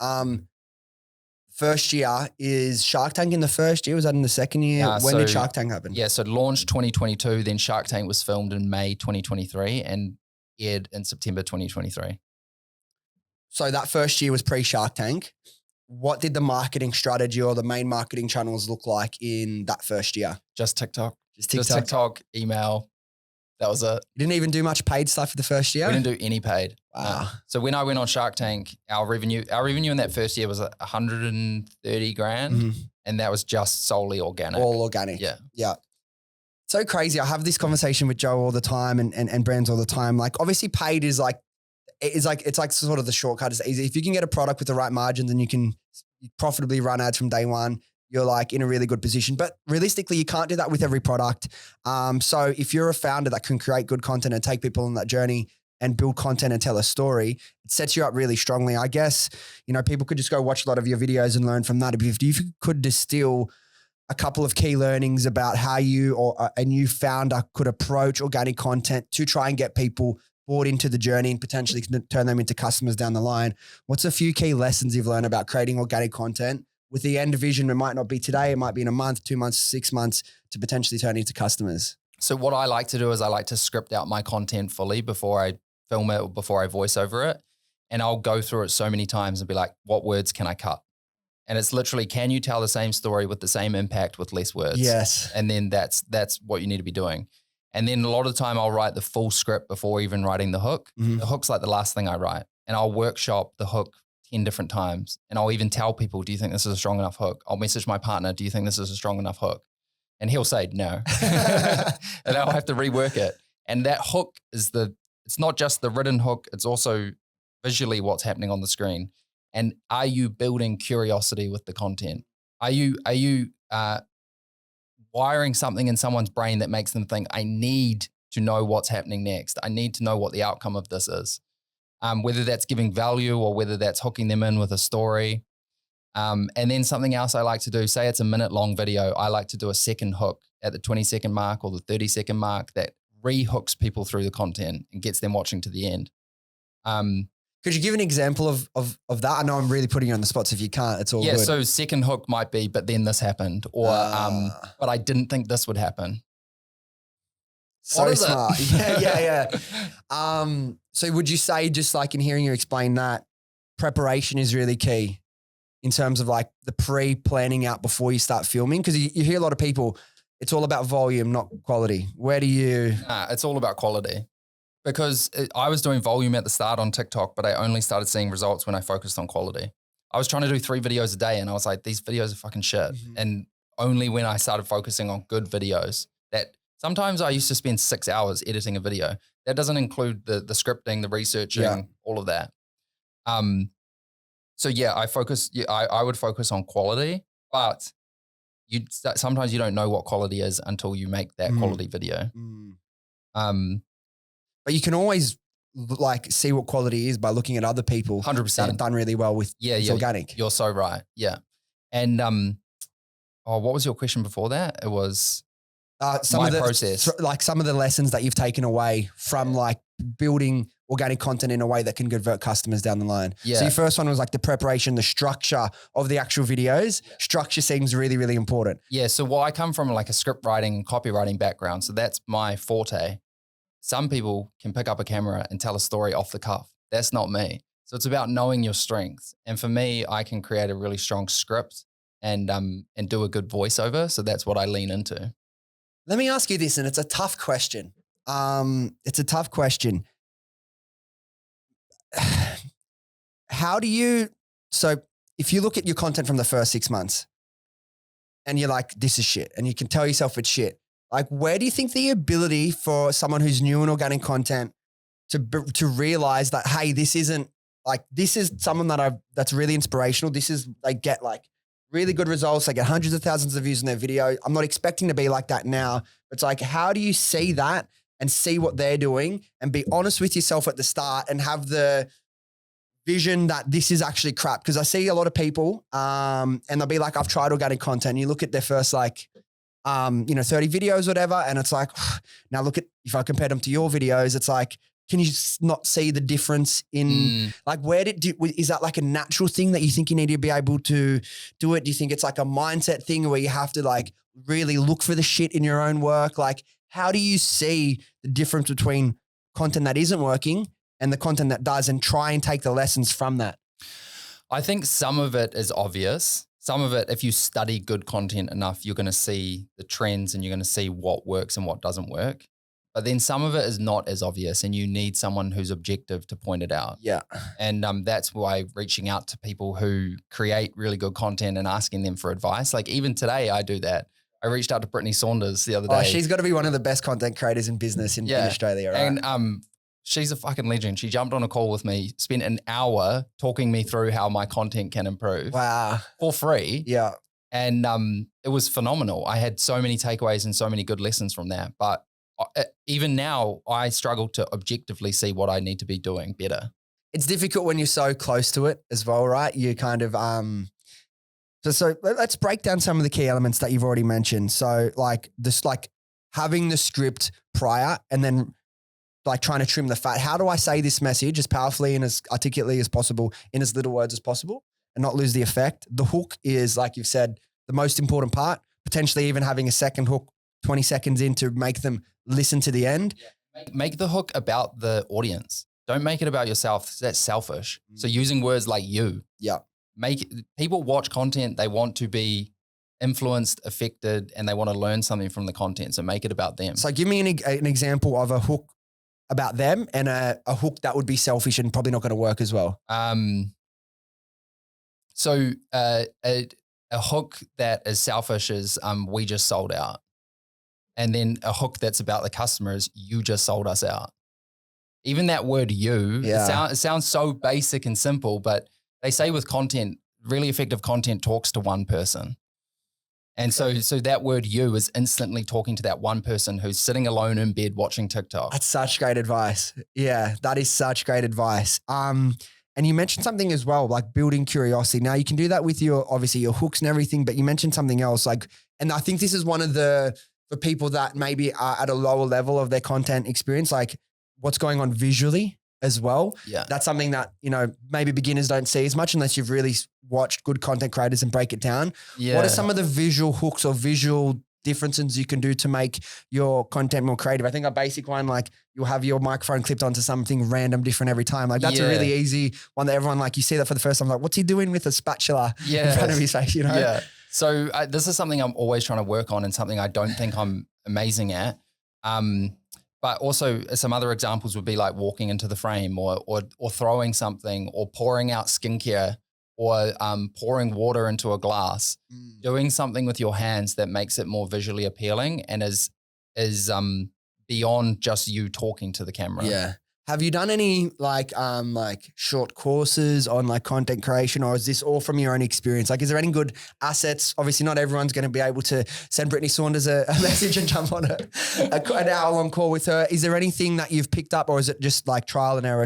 First year, is Shark Tank in the first year? Was that in the second year? When did Shark Tank happen? Yeah, so launched 2022, then Shark Tank was filmed in May 2023 and aired in September 2023. So that first year was pre-Shark Tank. What did the marketing strategy or the main marketing channels look like in that first year? Just TikTok. Just TikTok. Just TikTok, email. That was it. You didn't even do much paid stuff for the first year? We didn't do any paid. Wow. So when I went on Shark Tank, our revenue in that first year was 130 grand. And that was just solely organic. All organic. Yeah. Yeah. So crazy. I have this conversation with Joe all the time and brands all the time. Like obviously paid is like, it's like sort of the shortcut. It's easy. If you can get a product with the right margins and you can profitably run ads from day one, you're like in a really good position. But realistically, you can't do that with every product. So if you're a founder that can create good content and take people on that journey and build content and tell a story, it sets you up really strongly. I guess, people could just go watch a lot of your videos and learn from that. If you could distill a couple of key learnings about how you or a new founder could approach organic content to try and get people bought into the journey and potentially turn them into customers down the line. What's a few key lessons you've learned about creating organic content with the end vision? It might not be today. It might be in a month, 2 months, 6 months to potentially turn into customers. So what I like to do is I like to script out my content fully before I film it or before I voice over it. And I'll go through it so many times and be like, what words can I cut? And it's literally, can you tell the same story with the same impact with less words? Yes. And then that's what you need to be doing. And then a lot of the time I'll write the full script before even writing the hook. Mm-hmm. The hook's like the last thing I write. And I'll workshop the hook 10 different times. And I'll even tell people, do you think this is a strong enough hook? I'll message my partner, do you think this is a strong enough hook? And he'll say no. And I'll have to rework it. And that hook is it's not just the written hook, it's also visually what's happening on the screen. And are you building curiosity with the content? Are you wiring something in someone's brain that makes them think, I need to know what's happening next. I need to know what the outcome of this is. Whether that's giving value or whether that's hooking them in with a story. And then something else I like to do, say it's a minute-long video, I like to do a second hook at the 20-second mark or the 30-second mark that re-hooks people through the content and gets them watching to the end. Could you give an example of that? I know I'm really putting you on the spot, so if you can't, it's all good. Yeah, so second hook might be, but then this happened, or but I didn't think this would happen. So smart. Yeah. So would you say, just like in hearing you explain that, preparation is really key in terms of like the pre-planning out before you start filming? Because you hear a lot of people, it's all about volume, not quality. Where do you? It's all about quality. Because I was doing volume at the start on TikTok, but I only started seeing results when I focused on quality. I was trying to do 3 videos a day and I was like, these videos are fucking shit. Mm-hmm. And only when I started focusing on good videos, that sometimes I used to spend 6 hours editing a video. That doesn't include the scripting, the researching, all of that. So yeah, I would focus on quality, but sometimes you don't know what quality is until you make that quality video. But you can always like see what quality is by looking at other people 100% that have done really well with organic. You're so right. Yeah. And what was your question before that? It was my process. Like some of the lessons that you've taken away from like building organic content in a way that can convert customers down the line. Yeah. So your first one was like the preparation, the structure of the actual videos. Yeah. Structure seems really, really important. Yeah. So I come from like a script writing, copywriting background. So that's my forte. Some people can pick up a camera and tell a story off the cuff. That's not me. So it's about knowing your strengths. And for me, I can create a really strong script and do a good voiceover. So that's what I lean into. Let me ask you this, and it's a tough question. So if you look at your content from the first 6 months and you're like, this is shit, and you can tell yourself it's shit, like, where do you think the ability for someone who's new in organic content to realize that, hey, this is someone that's really inspirational. They get like really good results. They get hundreds of thousands of views in their video. I'm not expecting to be like that now. It's like, how do you see that and see what they're doing and be honest with yourself at the start and have the vision that this is actually crap? Because I see a lot of people and they'll be like, I've tried organic content. And you look at their first 30 videos, whatever. And it's like, now look at, if I compare them to your videos, it's like, can you not see the difference in like, is that like a natural thing that you think you need to be able to do it? Do you think it's like a mindset thing where you have to like really look for the shit in your own work? Like, how do you see the difference between content that isn't working and the content that does, and try and take the lessons from that? I think some of it is obvious. Some of it, if you study good content enough, you're going to see the trends and you're going to see what works and what doesn't work. But then some of it is not as obvious and you need someone who's objective to point it out. Yeah. And that's why reaching out to people who create really good content and asking them for advice. Like even today I do that. I reached out to Brittany Saunders the other day. Oh, she's got to be one of the best content creators in business in Australia, right? And she's a fucking legend. She jumped on a call with me, spent an hour talking me through how my content can improve. Wow. For free. Yeah. And it was phenomenal. I had so many takeaways and so many good lessons from that. But even now, I struggle to objectively see what I need to be doing better. It's difficult when you're so close to it as well, right? You kind of, So let's break down some of the key elements that you've already mentioned. So like this, like having the script prior and then like trying to trim the fat. How do I say this message as powerfully and as articulately as possible in as little words as possible and not lose the effect? The hook is, like you've said, the most important part, potentially even having a second hook 20 seconds in to make them listen to the end. Make the hook about the audience. Don't make it about yourself. That's selfish. So using words like you. Yeah. People watch content. They want to be influenced, affected, and they want to learn something from the content. So make it about them. So give me an example of a hook about them and a hook that would be selfish and probably not going to work as well. So a hook that is selfish is we just sold out. And then a hook that's about the customers, you just sold us out. Even that word you, it sounds so basic and simple, but they say with content, really effective content talks to one person. And so that word you is instantly talking to that one person who's sitting alone in bed watching TikTok. That's such great advice. Yeah, that is such great advice. And you mentioned something as well, like building curiosity. Now you can do that with obviously your hooks and everything, but you mentioned something else and I think this is one of for people that maybe are at a lower level of their content experience, like what's going on visually as well. Yeah. That's something that, maybe beginners don't see as much unless you've really watched good content creators and break it down. Yeah. What are some of the visual hooks or visual differences you can do to make your content more creative? I think a basic one, like you'll have your microphone clipped onto something random different every time. Like that's a really easy one that everyone, like you see that for the first time, like what's he doing with a spatula in front of his face, Yeah. So this is something I'm always trying to work on and something I don't think I'm amazing at. But also some other examples would be like walking into the frame or throwing something or pouring out skincare or pouring water into a glass, doing something with your hands that makes it more visually appealing and is beyond just you talking to the camera. Yeah. Have you done any like short courses on like content creation, or is this all from your own experience? Like, is there any good assets? Obviously not everyone's going to be able to send Brittany Saunders a message and jump on an hour-long call with her. Is there anything that you've picked up, or is it just like trial and error?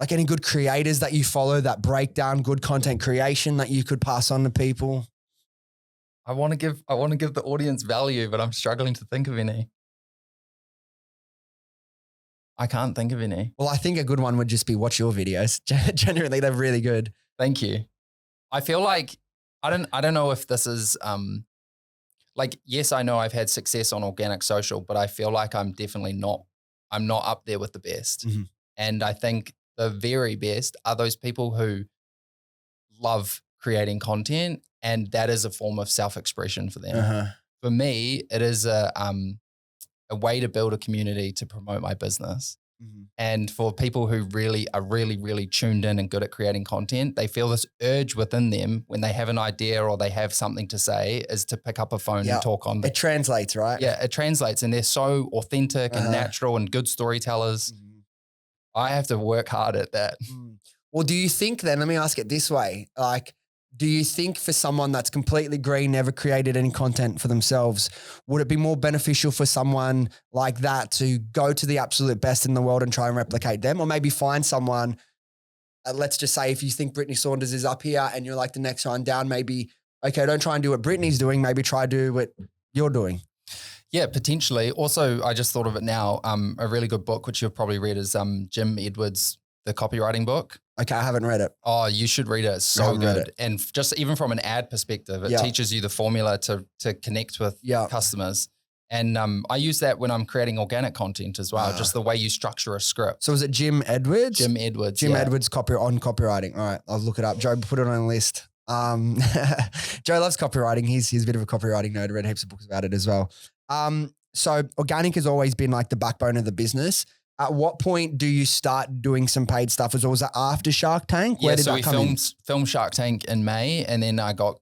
Like any good creators that you follow that break down good content creation that you could pass on to people? I want to give the audience value, but I'm struggling to think of any. I can't think of any. Well, I think a good one would just be watch your videos. Generally, they're really good. Thank you. I feel like I don't know if this is like, yes, I know I've had success on organic social, but I feel like I'm not up there with the best. Mm-hmm. And I think the very best are those people who love creating content, and that is a form of self-expression for them. Uh-huh. For me, it is a way to build a community to promote my business. Mm-hmm. And for people who really are really tuned in and good at creating content, they feel this urge within them when they have an idea or they have something to say is to pick up a phone and talk on. It translates, right? Yeah, it translates, and they're so authentic and natural and good storytellers. Mm-hmm. I have to work hard at that. Well, do you think then, let me ask it this way, like, do you think for someone that's completely green, never created any content for themselves, would it be more beneficial for someone like that to go to the absolute best in the world and try and replicate them, or maybe find someone, let's just say if you think Brittany Saunders is up here and you're like the next one down, maybe, okay, don't try and do what Brittany's doing, maybe try do what you're doing. Yeah, potentially. Also, I just thought of it now, a really good book, which you've probably read, is Jim Edwards' The Copywriting Book. Okay, I haven't read it. Oh, you should read it. It's so good. And just even from an ad perspective, it teaches you the formula to connect with customers. And I use that when I'm creating organic content as well, just the way you structure a script. So is it Jim Edwards? Jim Edwards. Jim Edwards on copywriting. All right, I'll look it up. Joe, put it on a list. Joe loves copywriting. He's a bit of a copywriting nerd. Read heaps of books about it as well. So organic has always been like the backbone of the business. At what point do you start doing some paid stuff? Was it after Shark Tank? Where did that come in? Filmed Shark Tank in May, and then I got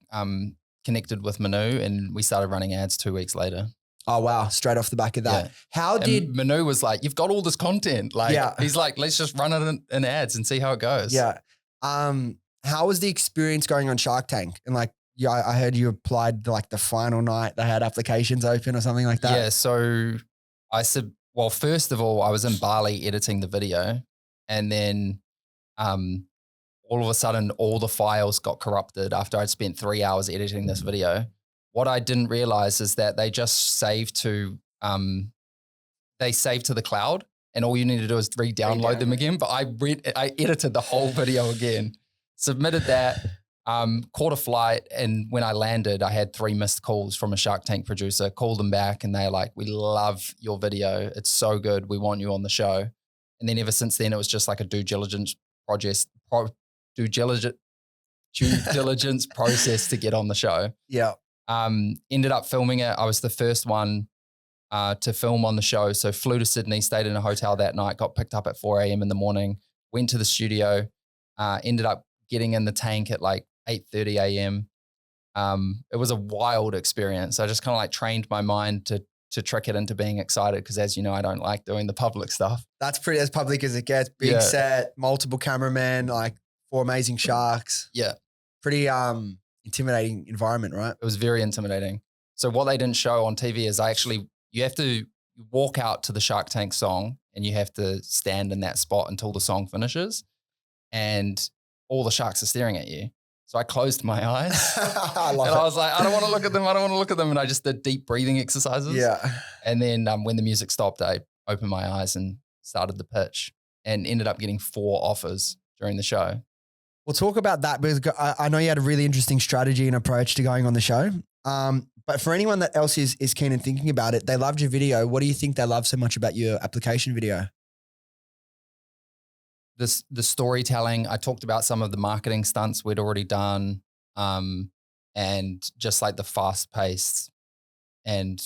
connected with Manu, and we started running ads 2 weeks later. Oh, wow. Straight off the back of that. Yeah. Manu was like, you've got all this content. He's like, let's just run it in ads and see how it goes. Yeah. How was the experience going on Shark Tank? And I heard you applied like the final night they had applications open or something like that. Yeah. So I said, well, first of all, I was in Bali editing the video, and then all all of a sudden all the files got corrupted after I'd spent 3 hours editing this video. What I didn't realize is that they just save to the cloud, and all you need to do is re-download them again. But I edited the whole video again, submitted that, caught a flight, and when I landed, I had 3 missed calls from a Shark Tank producer. Called them back, and they're like, "We love your video. It's so good. We want you on the show." And then ever since then, it was just like a due diligence process to get on the show. Yeah. Ended up filming it. I was the first one to film on the show. So flew to Sydney, stayed in a hotel that night, got picked up at 4 a.m. in the morning, went to the studio, ended up getting in the tank at like 8:30 a.m. It was a wild experience. I just kind of like trained my mind to trick it into being excited because, as you know, I don't like doing the public stuff. That's pretty as public as it gets. Big set, multiple cameramen, like 4 amazing sharks. Yeah. Pretty intimidating environment, right? It was very intimidating. So what they didn't show on TV is you have to walk out to the Shark Tank song and you have to stand in that spot until the song finishes, and all the sharks are staring at you. So I closed my eyes I was like, I don't want to look at them. I don't want to look at them. And I just did deep breathing exercises. Yeah. And then when the music stopped, I opened my eyes and started the pitch and ended up getting 4 offers during the show. We'll talk about that because I know you had a really interesting strategy and approach to going on the show. But for anyone that else is keen and thinking about it, they loved your video. What do you think they love so much about your application video? The storytelling. I talked about some of the marketing stunts we'd already done, and just like the fast-paced and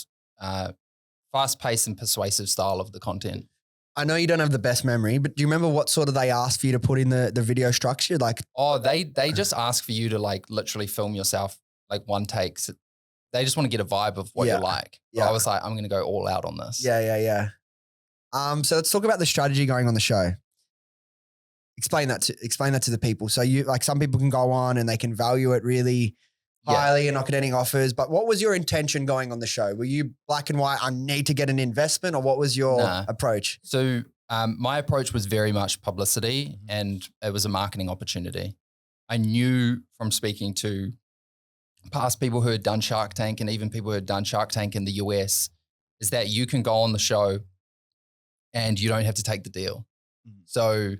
persuasive style of the content. I know you don't have the best memory, but do you remember what sort of they asked for you to put in the video structure? Like, they just ask for you to like literally film yourself like one take. So they just want to get a vibe of what you're like. Yeah. I was like, I'm going to go all out on this. Yeah. So let's talk about the strategy going on the show. Explain that to the people. So you, like, some people can go on and they can value it really highly and not get any offers. But what was your intention going on the show? Were you black and white, I need to get an investment, or what was your approach? So my approach was very much publicity, and it was a marketing opportunity. I knew from speaking to past people who had done Shark Tank and even people who had done Shark Tank in the US is that you can go on the show and you don't have to take the deal. So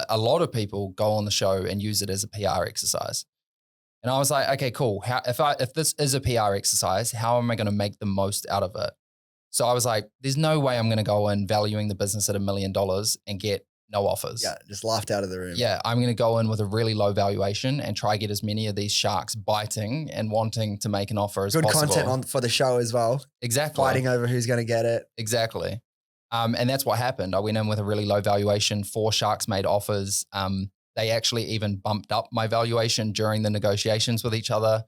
a lot of people go on the show and use it as a PR exercise. And I was like, okay, cool. If this is a PR exercise, how am I going to make the most out of it? So I was like, there's no way I'm going to go in valuing the business at $1 million and get no offers. Yeah, just laughed out of the room. Yeah, I'm going to go in with a really low valuation and try get as many of these sharks biting and wanting to make an offer as possible. Good content for the show as well. Exactly. Fighting over who's going to get it. Exactly. And that's what happened. I went in with a really low valuation. 4 sharks made offers. They actually even bumped up my valuation during the negotiations with each other.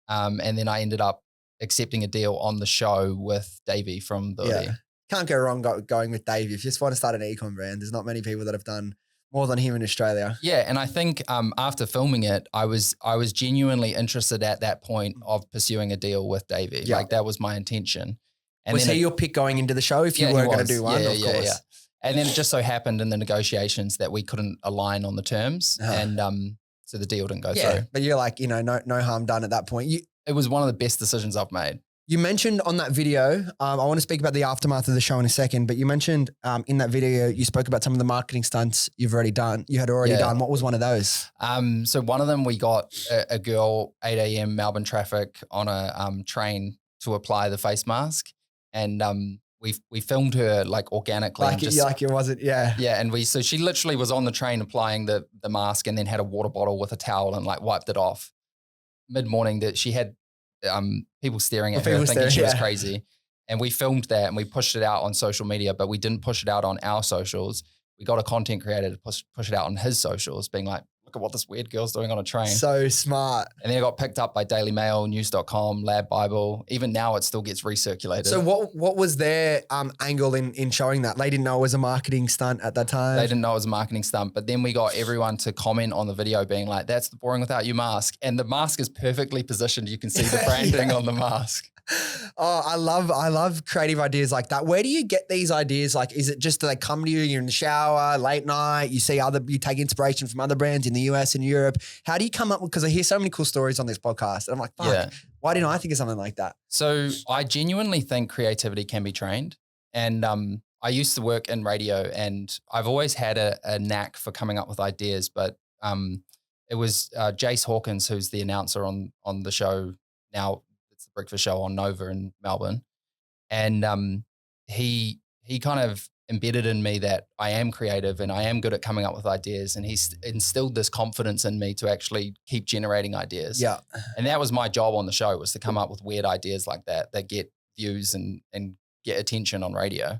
And then I ended up accepting a deal on the show with Davey from the Yeah. Can't go wrong going with Davey. If you just want to start an econ brand, there's not many people that have done more than him in Australia. Yeah. And I think after filming it, I was genuinely interested at that point of pursuing a deal with Davey. Yeah. Like that was my intention. And was he your pick going into the show if you were going to do one? Yeah, of course. Yeah. And then it just so happened in the negotiations that we couldn't align on the terms. And so the deal didn't go through. But you're like, no harm done at that point. It was one of the best decisions I've made. You mentioned on that video, I want to speak about the aftermath of the show in a second, but you mentioned in that video, you spoke about some of the marketing stunts you had already done. What was one of those? So one of them, we got a girl, 8 a.m. Melbourne traffic on a train to apply the face mask. And we filmed her like organically. Yeah. And so she literally was on the train applying the mask and then had a water bottle with a towel and like wiped it off. Mid-morning that she had people staring at her thinking she was crazy. And we filmed that and we pushed it out on social media, but we didn't push it out on our socials. We got a content creator to push it out on his socials, being like, look at what this weird girl's doing on a train. So smart. And then it got picked up by Daily Mail, News.com, Lab Bible. Even now it still gets recirculated. So what was their angle in showing that? They didn't know it was a marketing stunt at that time? They didn't know it was a marketing stunt, but then we got everyone to comment on the video being like, that's the boring without you mask. And the mask is perfectly positioned. You can see the branding on the mask. Oh, I love creative ideas like that. Where do you get these ideas? Like, is it just that they come to you, you're in the shower, late night, you take inspiration from other brands in the US and Europe? How do you come up with, because I hear so many cool stories on this podcast and I'm like, fuck, why didn't I think of something like that? So I genuinely think creativity can be trained. And I used to work in radio and I've always had a knack for coming up with ideas, but it was Jace Hawkins, who's the announcer on the show now. It's the breakfast show on Nova in Melbourne. And he kind of embedded in me that I am creative and I am good at coming up with ideas. And he's instilled this confidence in me to actually keep generating ideas. Yeah. And that was my job on the show, was to come up with weird ideas like that get views and get attention on radio.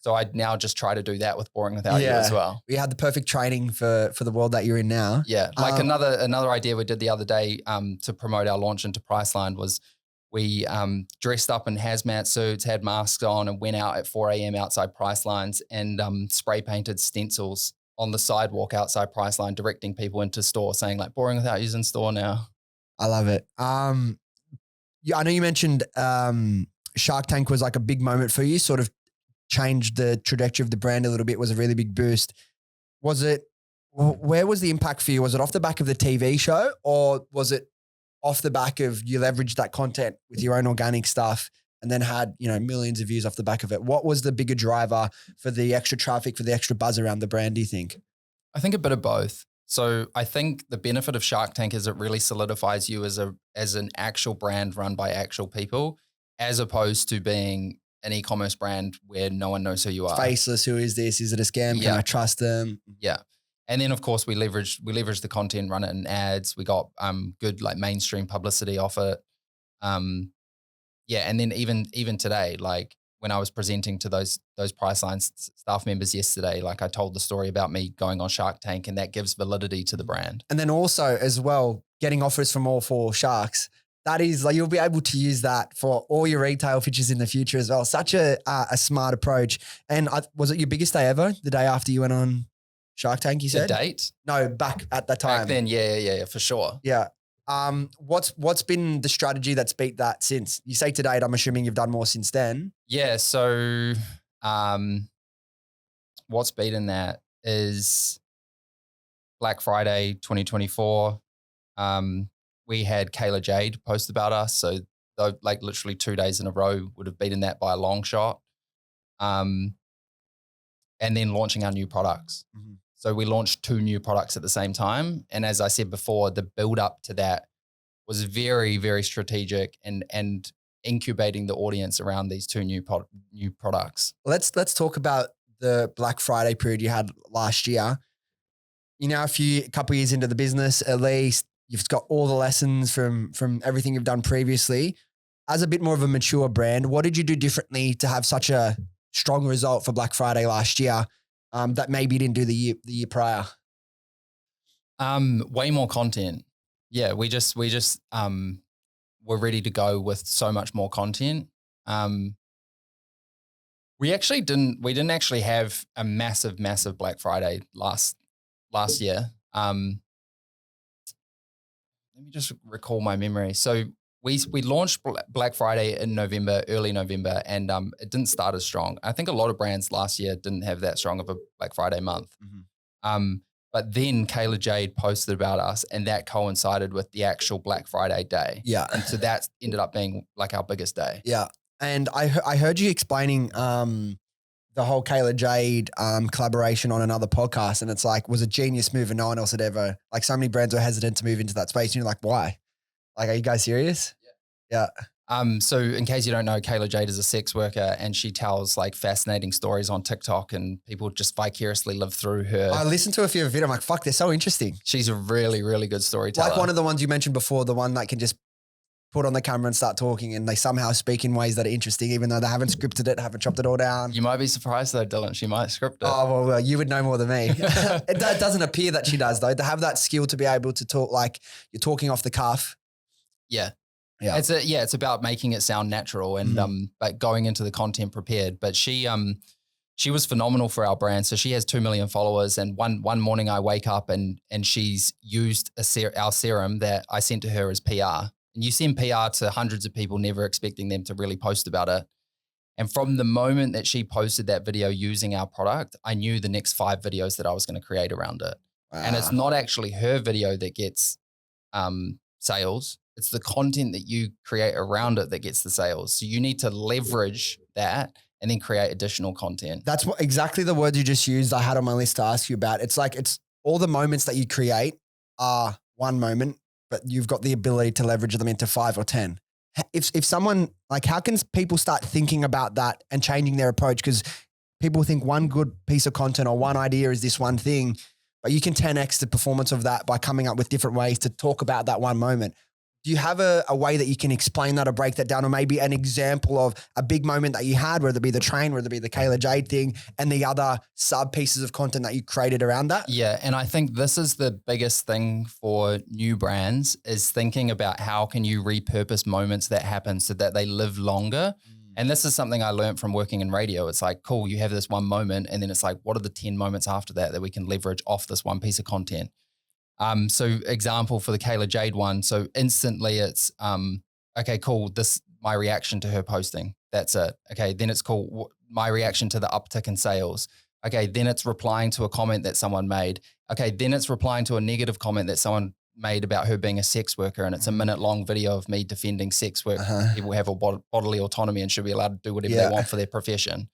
So I now just try to do that with Boring Without You as well. You had the perfect training for the world that you're in now. Yeah. Like another idea we did the other day to promote our launch into Priceline was we dressed up in hazmat suits, had masks on, and went out at 4 a.m. outside Pricelines and spray painted stencils on the sidewalk outside Priceline, directing people into store, saying like Boring Without You's in store now. I love it. I know you mentioned Shark Tank was like a big moment for you, sort of changed the trajectory of the brand a little bit, was a really big boost. Where was the impact for you? Was it off the back of the TV show, or was it off the back of you leveraged that content with your own organic stuff and then had, millions of views off the back of it? What was the bigger driver for the extra traffic, for the extra buzz around the brand, do you think? I think a bit of both. So I think the benefit of Shark Tank is it really solidifies you as an actual brand run by actual people, as opposed to being an e-commerce brand where no one knows who you are. Faceless. Who is this? Is it a scam? Can I trust them? Yeah. And then of course we leveraged the content, run it in ads. We got good like mainstream publicity off it. And then even today, like when I was presenting to those Priceline staff members yesterday, like I told the story about me going on Shark Tank, and that gives validity to the brand. And then also as well, getting offers from all four sharks. That is like, you'll be able to use that for all your retail pitches in the future as well. Such a smart approach. And was it your biggest day ever? The day after you went on Shark Tank, you said? The date? No, back at that time. Back then, yeah, for sure. Yeah. What's been the strategy that's beat that since? You say to date, I'm assuming you've done more since then. Yeah. So what's beaten that is Black Friday 2024. We had Kayla Jade post about us. So like literally 2 days in a row would have beaten that by a long shot. And then launching our new products. Mm-hmm. So we launched 2 new products at the same time. And as I said before, the build up to that was very, very strategic and incubating the audience around these 2 new products. Let's talk about the Black Friday period you had last year. A couple of years into the business, at least, you've got all the lessons from everything you've done previously. As a bit more of a mature brand, what did you do differently to have such a strong result for Black Friday last year that maybe you didn't do the year prior? Way more content. Yeah, we just were ready to go with so much more content. We didn't actually have a massive Black Friday last year. Let me just recall my memory. So we launched Black Friday in early November, and it didn't start as strong. I think a lot of brands last year didn't have that strong of a Black Friday month. Mm-hmm. But then Kayla Jade posted about us, and that coincided with the actual Black Friday day. Yeah. And so that ended up being like our biggest day. Yeah. And I heard you explaining the whole Kayla Jade collaboration on another podcast, and it's like, was a genius move and no one else had ever, like so many brands were hesitant to move into that space. And you're like, why? Like, are you guys serious? Yeah. So in case you don't know, Kayla Jade is a sex worker, and she tells like fascinating stories on TikTok, and people just vicariously live through her. I listened to a few of it. I'm like, fuck, they're so interesting. She's a really, really good storyteller. Like one of the ones you mentioned before, the one that can just put on the camera and start talking, and they somehow speak in ways that are interesting, even though they haven't scripted it, haven't chopped it all down. You might be surprised though, Dylan. She might script it. Oh, well, you would know more than me. It doesn't appear that she does though. To have that skill to be able to talk like you're talking off the cuff. Yeah. Yeah. It's about making it sound natural and but going into the content prepared. But she was phenomenal for our brand. So she has 2 million followers, and one morning I wake up and she's used our serum that I sent to her as PR. And And you send PR to hundreds of people, never expecting them to really post about it. And from the moment that she posted that video using our product, I knew the next 5 videos that I was going to create around it. Wow. And it's not actually her video that gets sales. It's the content that you create around it that gets the sales. So you need to leverage that and then create additional content. That's what exactly the words you just used I had on my list to ask you about. It's like, it's all the moments that you create are one moment, but you've got the ability to leverage them into 5 or 10. If someone, like, how can people start thinking about that and changing their approach? Because people think one good piece of content or one idea is this one thing, but you can 10x the performance of that by coming up with different ways to talk about that one moment. Do you have a way that you can explain that or break that down, or maybe an example of a big moment that you had, whether it be the train, whether it be the Kayla Jade thing, and the other sub pieces of content that you created around that? Yeah. And I think this is the biggest thing for new brands, is thinking about how can you repurpose moments that happen so that they live longer. And this is something I learned from working in radio. It's like, cool, you have this one moment, and then it's like, what are the 10 moments after that we can leverage off this one piece of content? So example for the Kayla Jade one. So instantly it's, okay, cool. My reaction to her posting. That's it. Okay. Then it's cool. My reaction to the uptick in sales. Okay. Then it's replying to a comment that someone made. Okay. Then it's replying to a negative comment that someone made about her being a sex worker. And it's a minute-long video of me defending sex work. People have a bodily autonomy and should be allowed to do whatever they want for their profession.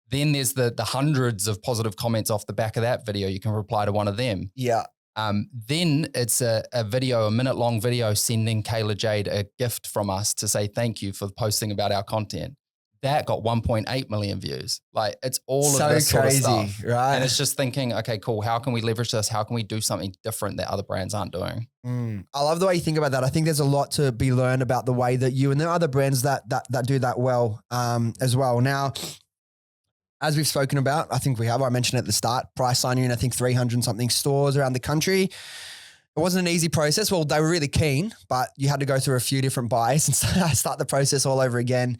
Then there's the hundreds of positive comments off the back of that video. You can reply to one of them. Yeah. Then it's a minute-long video sending Kayla Jade a gift from us to say thank you for posting about our content. That got 1.8 million views. Like, it's all So of this crazy, sort of stuff. right? And it's just thinking, okay, cool. How can we leverage this? How can we do something different that other brands aren't doing? I love the way you think about that. I think there's a lot to be learned about the way that you, and there are other brands that do that well as well. Now, as we've spoken about, I think I mentioned at the start, Priceline, you're in, I think, 300 and something stores around the country. It wasn't an easy process. Well, they were really keen, but you had to go through a few different buyers and start the process all over again.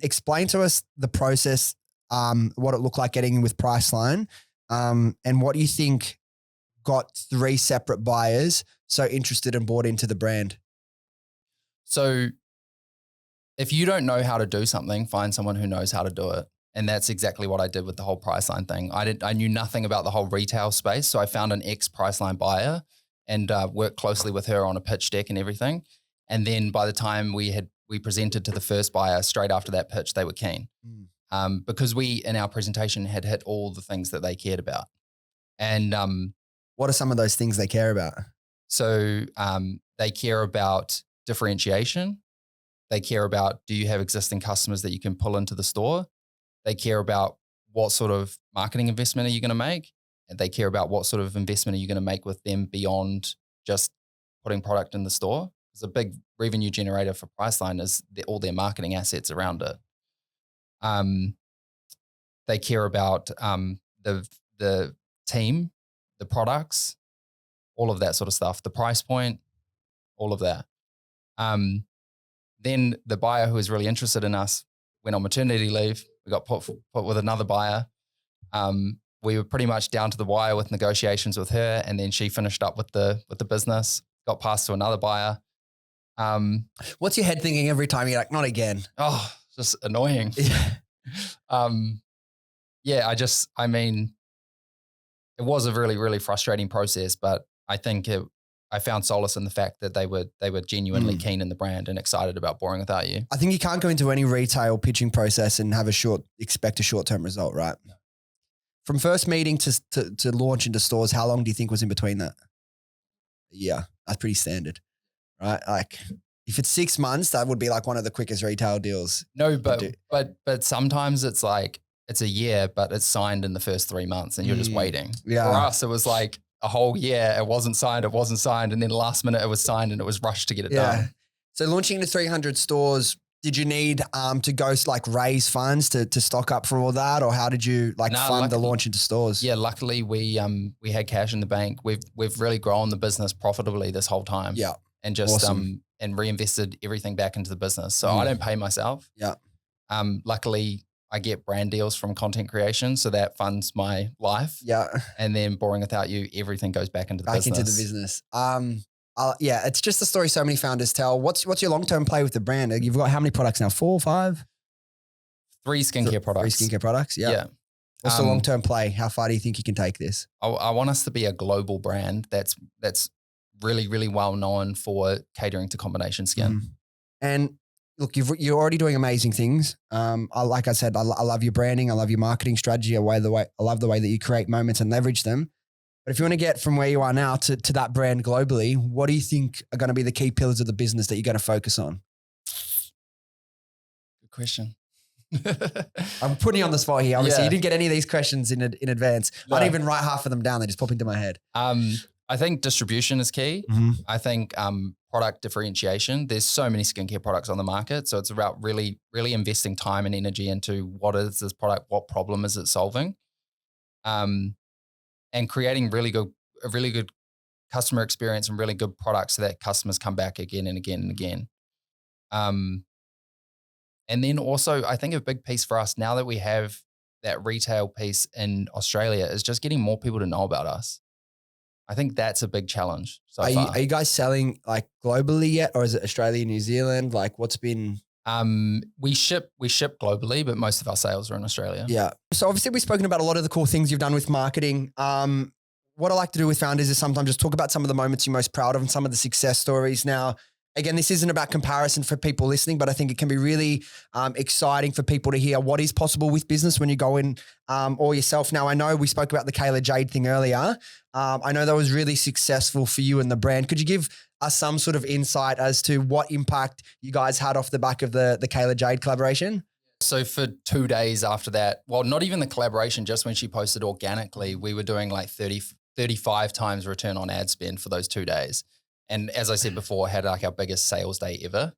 Explain to us the process, what it looked like getting in with Priceline, and what you think got 3 separate buyers so interested and bought into the brand. So if you don't know how to do something, find someone who knows how to do it. And that's exactly what I did with the whole Priceline thing. I knew nothing about the whole retail space. So I found an ex-Priceline buyer and worked closely with her on a pitch deck and everything. And then by the time we presented to the first buyer, straight after that pitch, they were keen. Because we, in our presentation, had hit all the things that they cared about. And what are some of those things they care about? So they care about differentiation. They care about, do you have existing customers that you can pull into the store? They care about what sort of marketing investment are you going to make? And they care about what sort of investment are you going to make with them beyond just putting product in the store. It's a big revenue generator for Priceline is all their marketing assets around it. They care about the team, the products, all of that sort of stuff, the price point, all of that. Then the buyer who was really interested in us went on maternity leave. We got put with another buyer. We were pretty much down to the wire with negotiations with her, and then she finished up with the business. Got passed to another buyer. What's your head thinking every time you're like, not again? Oh, just annoying. I mean, it was a really, really frustrating process, but I think I found solace in the fact that they were genuinely keen in the brand and excited about Boring Without You. I think you can't go into any retail pitching process and expect a short-term result, right? No. From first meeting to launch into stores, how long do you think was in between that? Yeah, that's pretty standard, right? Like, if it's 6 months, that would be like one of the quickest retail deals. No, but sometimes it's like, it's a year, but it's signed in the first 3 months and you're just waiting. Yeah. For us, it was like a whole year. It wasn't signed. And then last minute it was signed and it was rushed to get it done. So launching into 300 stores, did you need to go like raise funds to stock up for all that? Or how did you fund the launch into stores? Yeah, luckily we had cash in the bank. We've really grown the business profitably this whole time. Yeah. And just awesome. And reinvested everything back into the business. So I don't pay myself. Yeah. Luckily I get brand deals from content creation, so that funds my life. Yeah. And then Boring Without You, everything goes back into the business. Back into the business. Yeah, it's just the story so many founders tell. What's your long-term play with the brand? You've got how many products now? 4 or 5? 3 skincare products. 3 skincare products. Yeah. What's the long-term play? How far do you think you can take this? I want us to be a global brand that's really, really well known for catering to combination skin. And look, you're already doing amazing things. Like I said, I love your branding. I love your marketing strategy. I love the way that you create moments and leverage them. But if you want to get from where you are now to that brand globally, what do you think are going to be the key pillars of the business that you're going to focus on? Good question. I'm putting you on the spot here. Obviously, you didn't get any of these questions in advance. No. I didn't even write half of them down. They just pop into my head. I think distribution is key. I think product differentiation. There's so many skincare products on the market. So it's about really, really investing time and energy into what is this product, what problem is it solving, and creating a really good customer experience and really good products so that customers come back again and again and again. And then also, I think a big piece for us now that we have that retail piece in Australia is just getting more people to know about us. I think that's a big challenge so far. Are you guys selling like globally yet, or is it Australia, New Zealand? Like what's been? We ship globally, but most of our sales are in Australia. Yeah. So obviously we've spoken about a lot of the cool things you've done with marketing. What I like to do with founders is sometimes just talk about some of the moments you're most proud of and some of the success stories. Now, again, this isn't about comparison for people listening, but I think it can be really exciting for people to hear what is possible with business when you go in all yourself. Now, I know we spoke about the Kayla Jade thing earlier. I know that was really successful for you and the brand. Could you give us some sort of insight as to what impact you guys had off the back of the Kayla Jade collaboration? So for 2 days after that, well, not even the collaboration, just when she posted organically, we were doing like 35 times return on ad spend for those 2 days. And as I said before, had like our biggest sales day ever.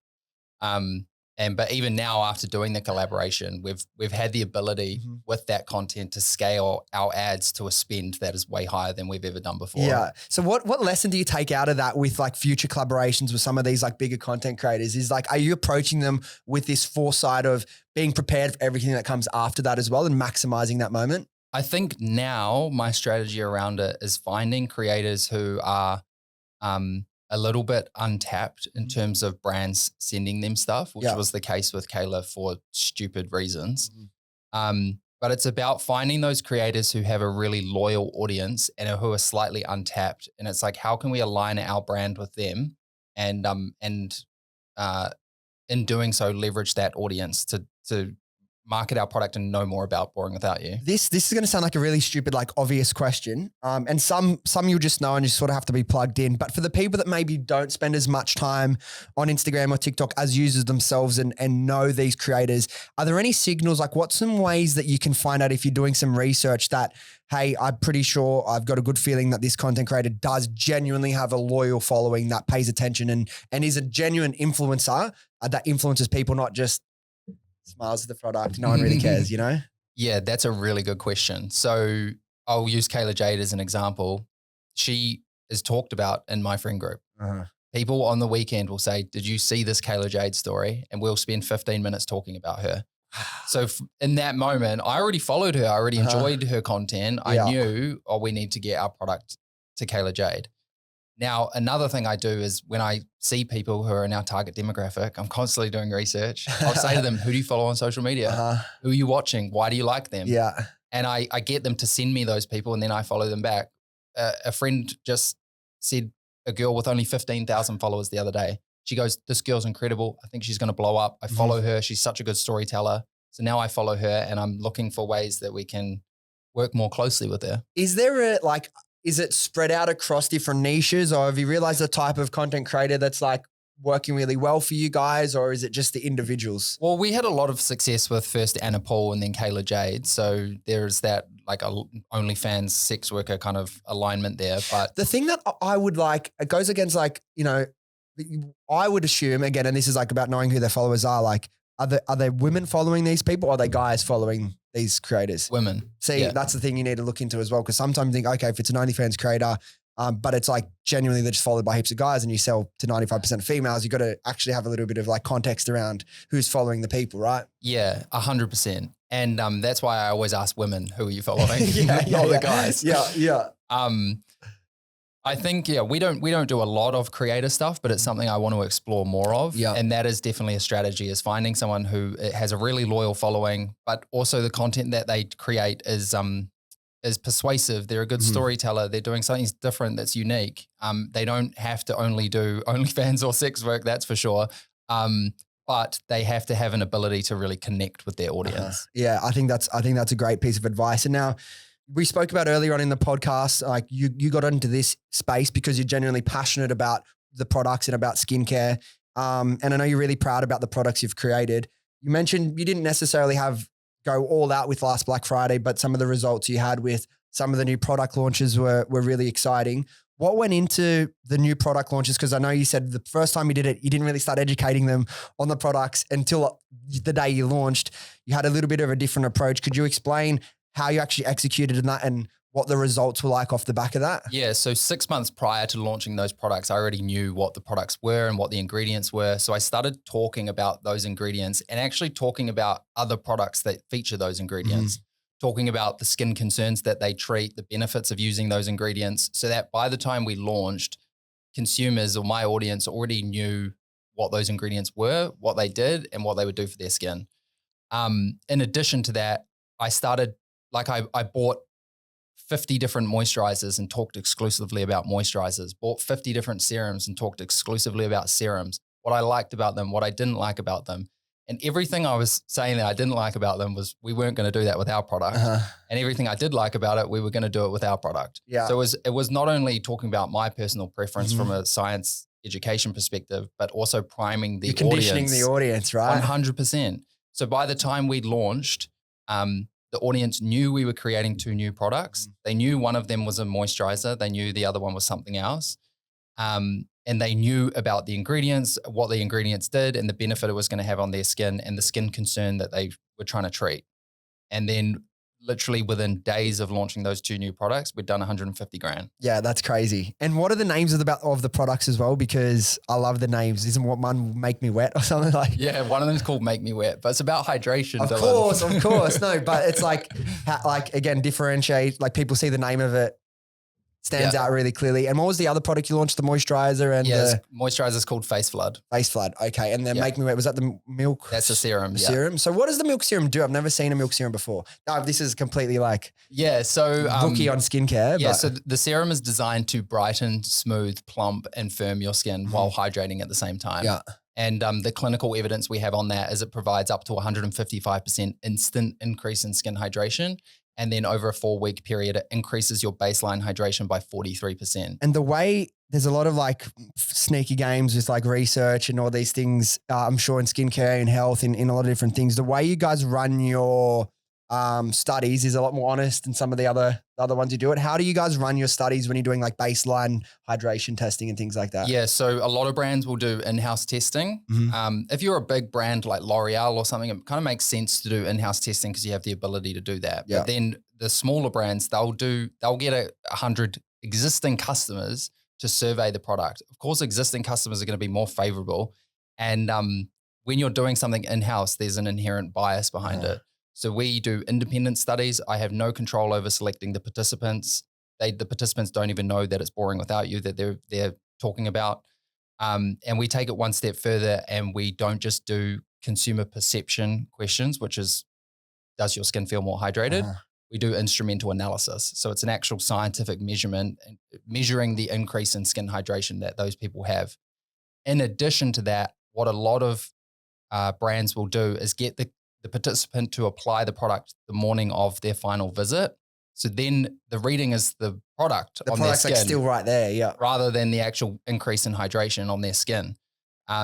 But even now after doing the collaboration, we've had the ability with that content to scale our ads to a spend that is way higher than we've ever done before. Yeah. So what lesson do you take out of that with like future collaborations with some of these like bigger content creators? Is like, are you approaching them with this foresight of being prepared for everything that comes after that as well and maximizing that moment? I think now my strategy around it is finding creators who are a little bit untapped in terms of brands sending them stuff, which was the case with Kayla for stupid reasons. But it's about finding those creators who have a really loyal audience and who are slightly untapped. And it's like, how can we align our brand with them and in doing so, leverage that audience to market our product and know more about Boring Without You? This is going to sound like a really stupid, like obvious question. And some you'll just know and you sort of have to be plugged in. But for the people that maybe don't spend as much time on Instagram or TikTok as users themselves and know these creators, are there any signals? Like what's some ways that you can find out if you're doing some research that, hey, I'm pretty sure I've got a good feeling that this content creator does genuinely have a loyal following that pays attention and is a genuine influencer that influences people, not just smiles at the product. No one really cares, you know? Yeah, that's a really good question. So I'll use Kayla Jade as an example. She is talked about in my friend group. People on the weekend will say, did you see this Kayla Jade story? And we'll spend 15 minutes talking about her. So in that moment, I already followed her. I already enjoyed her content. I knew, we need to get our product to Kayla Jade. Now, another thing I do is when I see people who are in our target demographic, I'm constantly doing research. I'll say to them, who do you follow on social media? Who are you watching? Why do you like them? Yeah. And I get them to send me those people and then I follow them back. A friend just said a girl with only 15,000 followers the other day. She goes, this girl's incredible. I think she's going to blow up. I follow her. She's such a good storyteller. So now I follow her and I'm looking for ways that we can work more closely with her. Is it spread out across different niches, or have you realized the type of content creator that's like working really well for you guys, or is it just the individuals? Well, we had a lot of success with first Anna Paul and then Kayla Jade. So there's that like a OnlyFans sex worker kind of alignment there. But the thing that I would like, it goes against like, you know, I would assume again, and this is like about knowing who their followers are, like, are they women following these people or are they guys following these creators? Women. See, that's the thing you need to look into as well. Because sometimes you think, okay, if it's an OnlyFans creator, but it's like genuinely they're just followed by heaps of guys and you sell to 95% of females, you got to actually have a little bit of like context around who's following the people, right? Yeah, 100%. And that's why I always ask women, who are you following? Not the guys. Yeah. I think, we don't do a lot of creator stuff, but it's something I want to explore more of. Yeah. And that is definitely a strategy, is finding someone who has a really loyal following, but also the content that they create is persuasive. They're a good storyteller. They're doing something different that's unique. They don't have to only do OnlyFans or sex work, that's for sure. But they have to have an ability to really connect with their audience. Yeah, I think that's a great piece of advice. And now, we spoke about earlier on in the podcast, like you got into this space because you're genuinely passionate about the products and about skincare. And I know you're really proud about the products you've created. You mentioned you didn't necessarily go all out with last Black Friday, but some of the results you had with some of the new product launches were really exciting. What went into the new product launches? Because I know you said the first time you did it, you didn't really start educating them on the products until the day you launched. You had a little bit of a different approach. Could you explain how you actually executed in that and what the results were like off the back of that? Yeah, so 6 months prior to launching those products, I already knew what the products were and what the ingredients were. So I started talking about those ingredients and actually talking about other products that feature those ingredients, talking about the skin concerns that they treat, the benefits of using those ingredients, so that by the time we launched, consumers or my audience already knew what those ingredients were, what they did, and what they would do for their skin. In addition to that, I bought 50 different moisturizers and talked exclusively about moisturizers, bought 50 different serums and talked exclusively about serums, what I liked about them, what I didn't like about them. And everything I was saying that I didn't like about them was we weren't going to do that with our product. And everything I did like about it, we were going to do it with our product. Yeah. So it was not only talking about my personal preference from a science education perspective, but also priming the audience. Conditioning the audience, right? 100%. So by the time we launched, the audience knew we were creating 2 new products. They knew one of them was a moisturizer. They knew the other one was something else. And they knew about the ingredients, what the ingredients did, and the benefit it was going to have on their skin and the skin concern that they were trying to treat. And then literally within days of launching those 2 new products, we'd done 150 grand. Yeah, that's crazy. And what are the names of the products as well? Because I love the names. Isn't one Make Me Wet or something like? Yeah, one of them is called Make Me Wet, but it's about hydration. Of course. No, but it's again, differentiate, like people see the name of it, stands out really clearly. And what was the other product you launched? The moisturizer and the moisturizer is called Face Flood. Face Flood. Okay. And then Make Me Wet, was that the milk? That's a serum. The serum. So what does the milk serum do? I've never seen a milk serum before. No, this is completely so rookie on skincare. Yeah. So the serum is designed to brighten, smooth, plump, and firm your skin while hydrating at the same time. Yeah. And the clinical evidence we have on that is it provides up to 155% instant increase in skin hydration. And then over a 4-week period, it increases your baseline hydration by 43%. And the way there's a lot of sneaky games with research and all these things, I'm sure in skincare and health in a lot of different things, the way you guys run your studies is a lot more honest than some of the other ones you do it. How do you guys run your studies when you're doing baseline hydration testing and things like that? Yeah, so a lot of brands will do in-house testing. If you're a big brand like L'Oreal or something, it kind of makes sense to do in-house testing because you have the ability to do that. Yeah. But then the smaller brands, they'll get 100 existing customers to survey the product. Of course, existing customers are going to be more favorable. And when you're doing something in-house, there's an inherent bias behind it. So we do independent studies. I have no control over selecting the participants. The participants don't even know that it's boring without you, that they're talking about. And we take it one step further and we don't just do consumer perception questions, which is, does your skin feel more hydrated? We do instrumental analysis. So it's an actual scientific measurement, measuring the increase in skin hydration that those people have. In addition to that, what a lot of brands will do is get the participant to apply the product the morning of their final visit. So then the reading is the product on their skin. Still right there, yeah. Rather than the actual increase in hydration on their skin.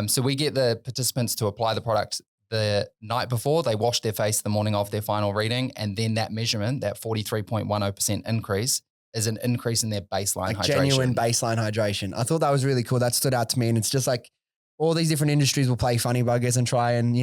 So we get the participants to apply the product the night before, they wash their face the morning of their final reading, and then that measurement, that 43.10% increase, is an increase in their baseline hydration. Genuine baseline hydration. I thought that was really cool. That stood out to me. And it's just all these different industries will play funny buggers and try and,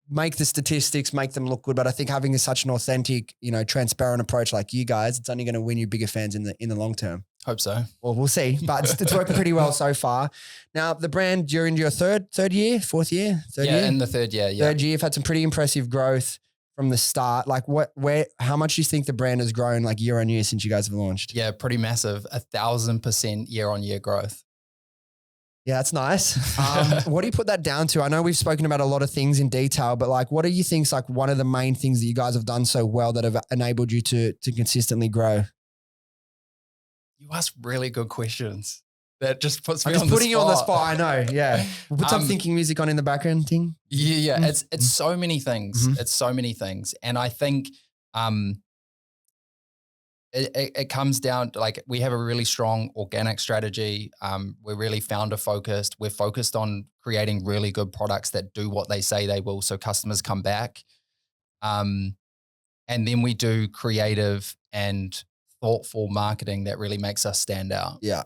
make the statistics, make them look good. But I think having such an authentic, transparent approach like you guys, it's only going to win you bigger fans in the long term. Hope so. Well, we'll see. But it's working pretty well so far. Now, the brand, you're in your third year, fourth year, third year? Yeah, in the third year. Yeah. Third year, you've had some pretty impressive growth. from the start? Like how much do you think the brand has grown like year on year since you guys have launched? Yeah, pretty massive. 1,000% year-on-year growth. Yeah, that's nice. What do you put that down to? I know we've spoken about a lot of things in detail, but like, what do you think's like one of the main things that you guys have done so well that have enabled you to consistently grow? You ask really good questions. That just puts me I'm on just the putting you on the spot. I know. Yeah. We'll put some thinking music on in the background thing. Yeah. It's so many things. Mhm. It's so many things. And I think it comes down to like, we have a really strong organic strategy. We're really founder focused. We're focused on creating really good products that do what they say they will. So customers come back. And then we do creative and thoughtful marketing that really makes us stand out. Yeah.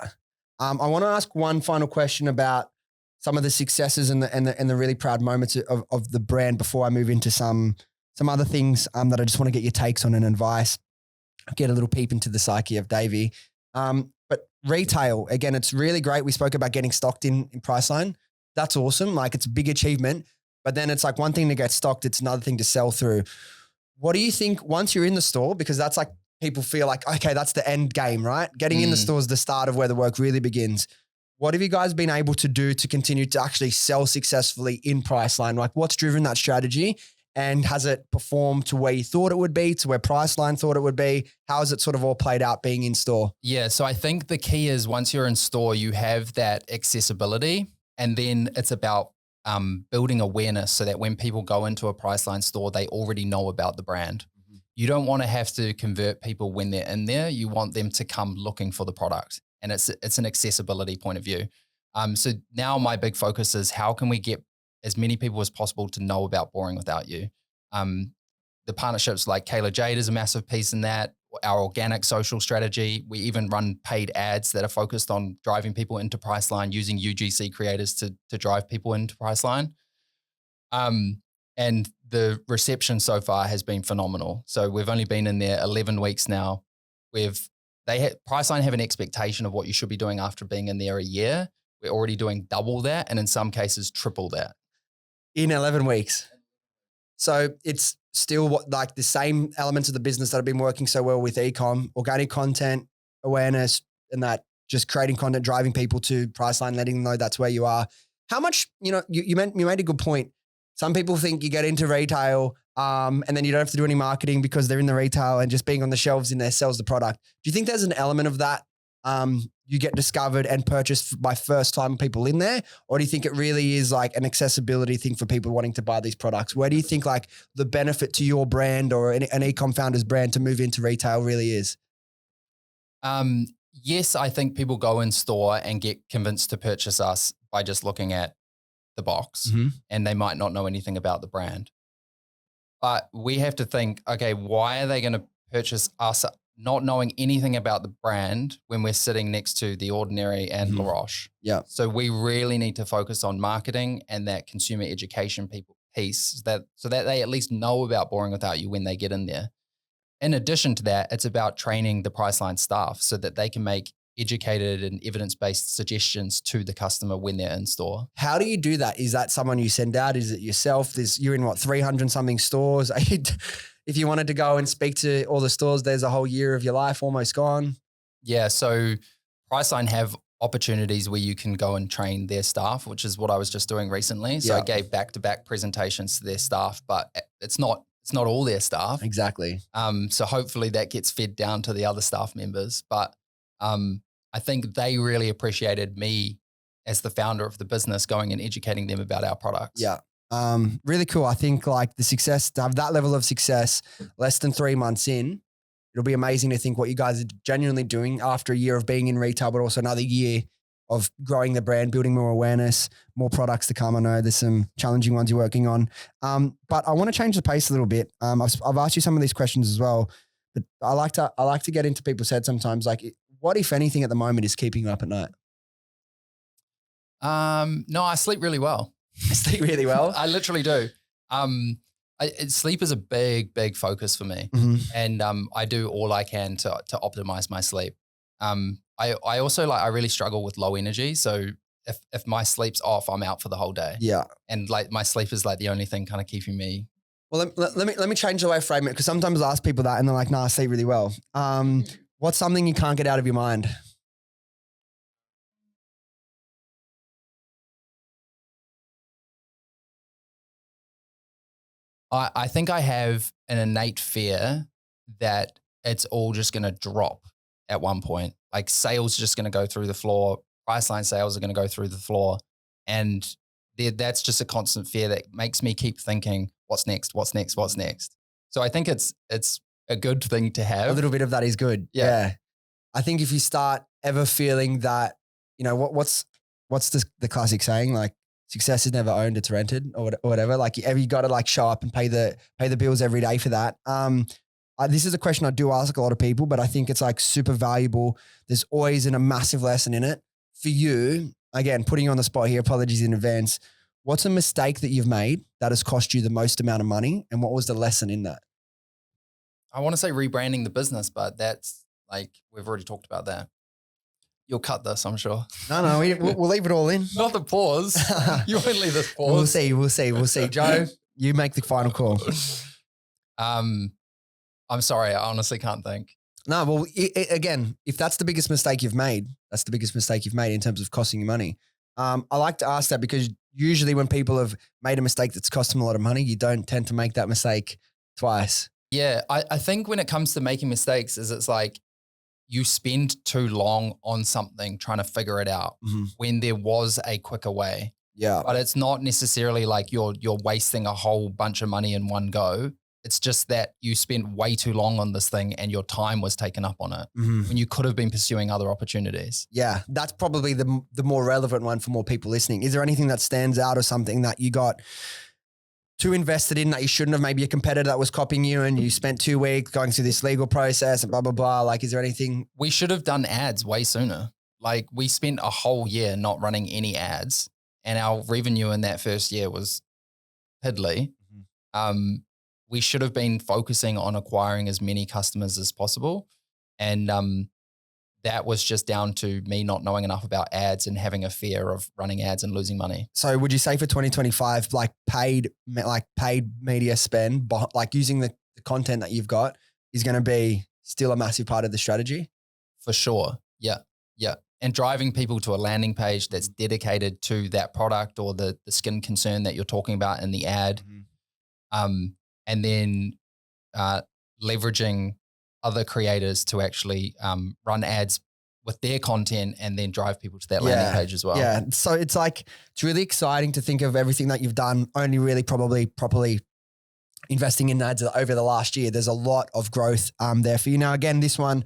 I want to ask one final question about some of the successes and the really proud moments of the brand before I move into some other things that I just want to get your takes on and advice, get a little peep into the psyche of Davey. But retail, again, it's really great. We spoke about getting stocked in Priceline. That's awesome. Like it's a big achievement, but then it's like one thing to get stocked. It's another thing to sell through. What do you think once you're in the store? Because that's like, people feel like, okay, that's the end game, right? Getting in the store is the start of where the work really begins. What have you guys been able to do to continue to actually sell successfully in Priceline? Like what's driven that strategy, and has it performed to where you thought it would be, to where Priceline thought it would be? How has it sort of all played out being in store? Yeah. So I think the key is once you're in store, you have that accessibility, and then it's about building awareness so that when people go into a Priceline store, they already know about the brand. You don't want to have to convert people when they're in there. You want them to come looking for the product. And it's an accessibility point of view. So now my big focus is how can we get as many people as possible to know about Boring Without You? The partnerships like Kayla Jade is a massive piece in that. Our organic social strategy. We even run paid ads that are focused on driving people into Priceline, using UGC creators to drive people into Priceline. And the reception so far has been phenomenal. So we've only been in there 11 weeks now. Priceline have an expectation of what you should be doing after being in there a year. We're already doing double that, and in some cases triple that. In 11 weeks. So it's still like the same elements of the business that have been working so well with e-com, organic content, awareness, and that just creating content, driving people to Priceline, letting them know that's where you are. How much, you made a good point. Some people think you get into retail and then you don't have to do any marketing because they're in the retail and just being on the shelves in there sells the product. Do you think there's an element of that you get discovered and purchased by first time people in there? Or do you think it really is like an accessibility thing for people wanting to buy these products? Where do you think like the benefit to your brand or an e-com founder's brand to move into retail really is? Yes, I think people go in store and get convinced to purchase us by just looking at the box, and they might not know anything about the brand. But we have to think, okay, why are they going to purchase us not knowing anything about the brand when we're sitting next to The Ordinary and La Roche? Yeah. So we really need to focus on marketing and that consumer education piece so that they at least know about Boring Without You when they get in there. In addition to that, it's about training the Priceline staff so that they can make educated and evidence-based suggestions to the customer when they're in store. How do you do that? Is that someone you send out? Is it yourself? You're in 300 something stores. If you wanted to go and speak to all the stores, there's a whole year of your life almost gone. Yeah. So Priceline have opportunities where you can go and train their staff, which is what I was just doing recently. So I gave back-to-back presentations to their staff, but it's not all their staff. Exactly. So hopefully that gets fed down to the other staff members. But I think they really appreciated me as the founder of the business going and educating them about our products. Yeah. Really cool. I think like the success, to have that level of success less than 3 months in, it'll be amazing to think what you guys are genuinely doing after a year of being in retail, but also another year of growing the brand, building more awareness, more products to come. I know there's some challenging ones you're working on. But I want to change the pace a little bit. I've asked you some of these questions as well, but I like to get into people's heads sometimes. Like, what, if anything, at the moment is keeping you up at night? No, I sleep really well. I sleep really well. I literally do. Sleep is a big focus for me, and I do all I can to optimize my sleep. I also I really struggle with low energy, so if my sleep's off, I'm out for the whole day. Yeah, and like my sleep is like the only thing kind of keeping me Well, let me change the way I frame it, because sometimes I ask people that and they're like, "Nah, I sleep really well." What's something you can't get out of your mind? I think I have an innate fear that it's all just going to drop at one point. Like sales just going to go through the floor. Priceline sales are going to go through the floor. And that's just a constant fear that makes me keep thinking, what's next? What's next? What's next? So I think it's a good thing to have. A little bit of that is good. Yeah. I think if you start ever feeling that, what's the classic saying? Like, success is never owned, it's rented, or whatever. Like, you got to like show up and pay the bills every day for that. This is a question I do ask a lot of people, but I think it's like super valuable. There's always a massive lesson in it. For you, again, putting you on the spot here, apologies in advance. What's a mistake that you've made that has cost you the most amount of money? And what was the lesson in that? I want to say rebranding the business, but that's like, we've already talked about that. You'll cut this, I'm sure. No, we'll leave it all in. Not the pause. You won't leave this pause. We'll see. Joe, you make the final call. I'm sorry. I honestly can't think. No, well, again, if that's the biggest mistake you've made, that's the biggest mistake you've made in terms of costing you money. I like to ask that because usually when people have made a mistake that's cost them a lot of money, you don't tend to make that mistake twice. Yeah, I think when it comes to making mistakes is it's like you spend too long on something trying to figure it out when there was a quicker way. Yeah. But it's not necessarily like you're wasting a whole bunch of money in one go. It's just that you spent way too long on this thing and your time was taken up on it when you could have been pursuing other opportunities. Yeah, that's probably the more relevant one for more people listening. Is there anything that stands out or something that you got too invested in that you shouldn't have? Maybe a competitor that was copying you and you spent 2 weeks going through this legal process and blah, blah, blah. Like, is there anything? We should have done ads way sooner. Like, we spent a whole year not running any ads and our revenue in that first year was piddly. We should have been focusing on acquiring as many customers as possible. And that was just down to me not knowing enough about ads and having a fear of running ads and losing money. So would you say for 2025, like paid media spend, like using the content that you've got is going to be still a massive part of the strategy? For sure. Yeah. Yeah. And driving people to a landing page that's dedicated to that product or the skin concern that you're talking about in the ad. And then leveraging other creators to actually run ads with their content and then drive people to that landing page as well. Yeah. So it's really exciting to think of everything that you've done, only really probably properly investing in ads over the last year. There's a lot of growth there for you. Now, again, this one,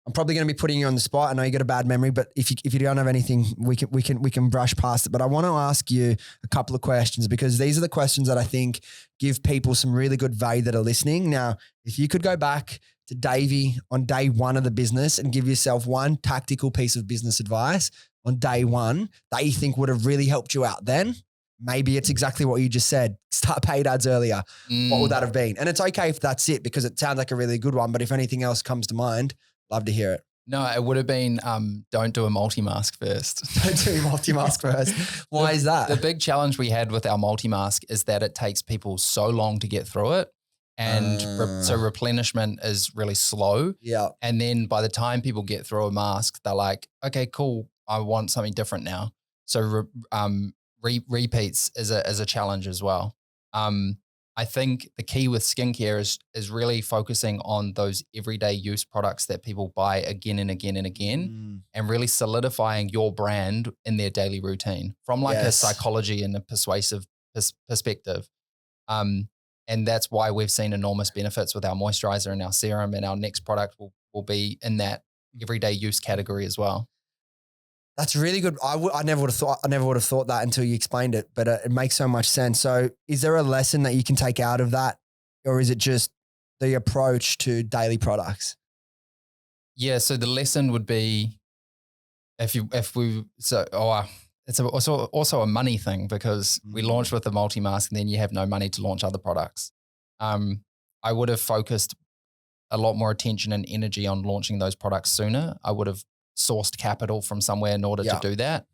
I'm probably going to be putting you on the spot. I know you got a bad memory, but if you don't have anything, we can brush past it. But I want to ask you a couple of questions because these are the questions that I think give people some really good value that are listening. Now, if you could go back to Davey on day one of the business and give yourself one tactical piece of business advice on day one that you think would have really helped you out then, maybe it's exactly what you just said. Start paid ads earlier. What would that have been? And it's okay if that's it because it sounds like a really good one. But if anything else comes to mind, love to hear it. No, it would have been don't do a multi-mask first. Don't do a multi-mask first. Why is that? The big challenge we had with our multi-mask is that it takes people so long to get through it. And so replenishment is really slow. Yeah. And then by the time people get through a mask, they're like, okay, cool. I want something different now. So repeats is a challenge as well. I think the key with skincare is really focusing on those everyday use products that people buy again and again and again, and really solidifying your brand in their daily routine from like a psychology and a persuasive perspective. And that's why we've seen enormous benefits with our moisturizer and our serum, and our next product will be in that everyday use category as well. That's really good. I never would have thought that until you explained it, but it makes so much sense. So is there a lesson that you can take out of that, or is it just the approach to daily products? Yeah. So the lesson would be it's also a money thing because we launched with the multi-mask and then you have no money to launch other products. I would have focused a lot more attention and energy on launching those products sooner. I would have sourced capital from somewhere in order to do that.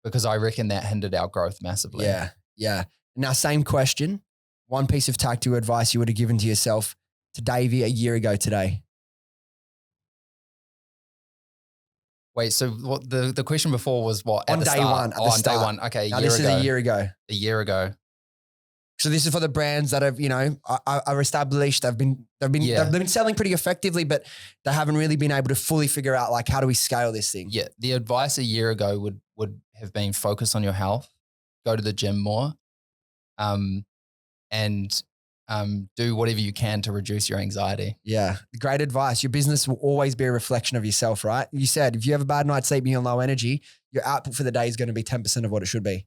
Because I reckon that hindered our growth massively. Yeah. Yeah. Now, same question. one piece of tactical advice you would have given to yourself to Davey a year ago today? Wait, so what the question before was what? On day one, at the on day start. one. Okay, Now, this is a year ago. A year ago. So this is for the brands that have, are established. They've been selling pretty effectively, but they haven't really been able to fully figure out like, how do we scale this thing? Yeah. The advice a year ago would have been focus on your health, go to the gym more, and do whatever you can to reduce your anxiety. Yeah. Great advice. Your business will always be a reflection of yourself, right? You said, if you have a bad night's sleep and you're low energy, your output for the day is going to be 10% of what it should be.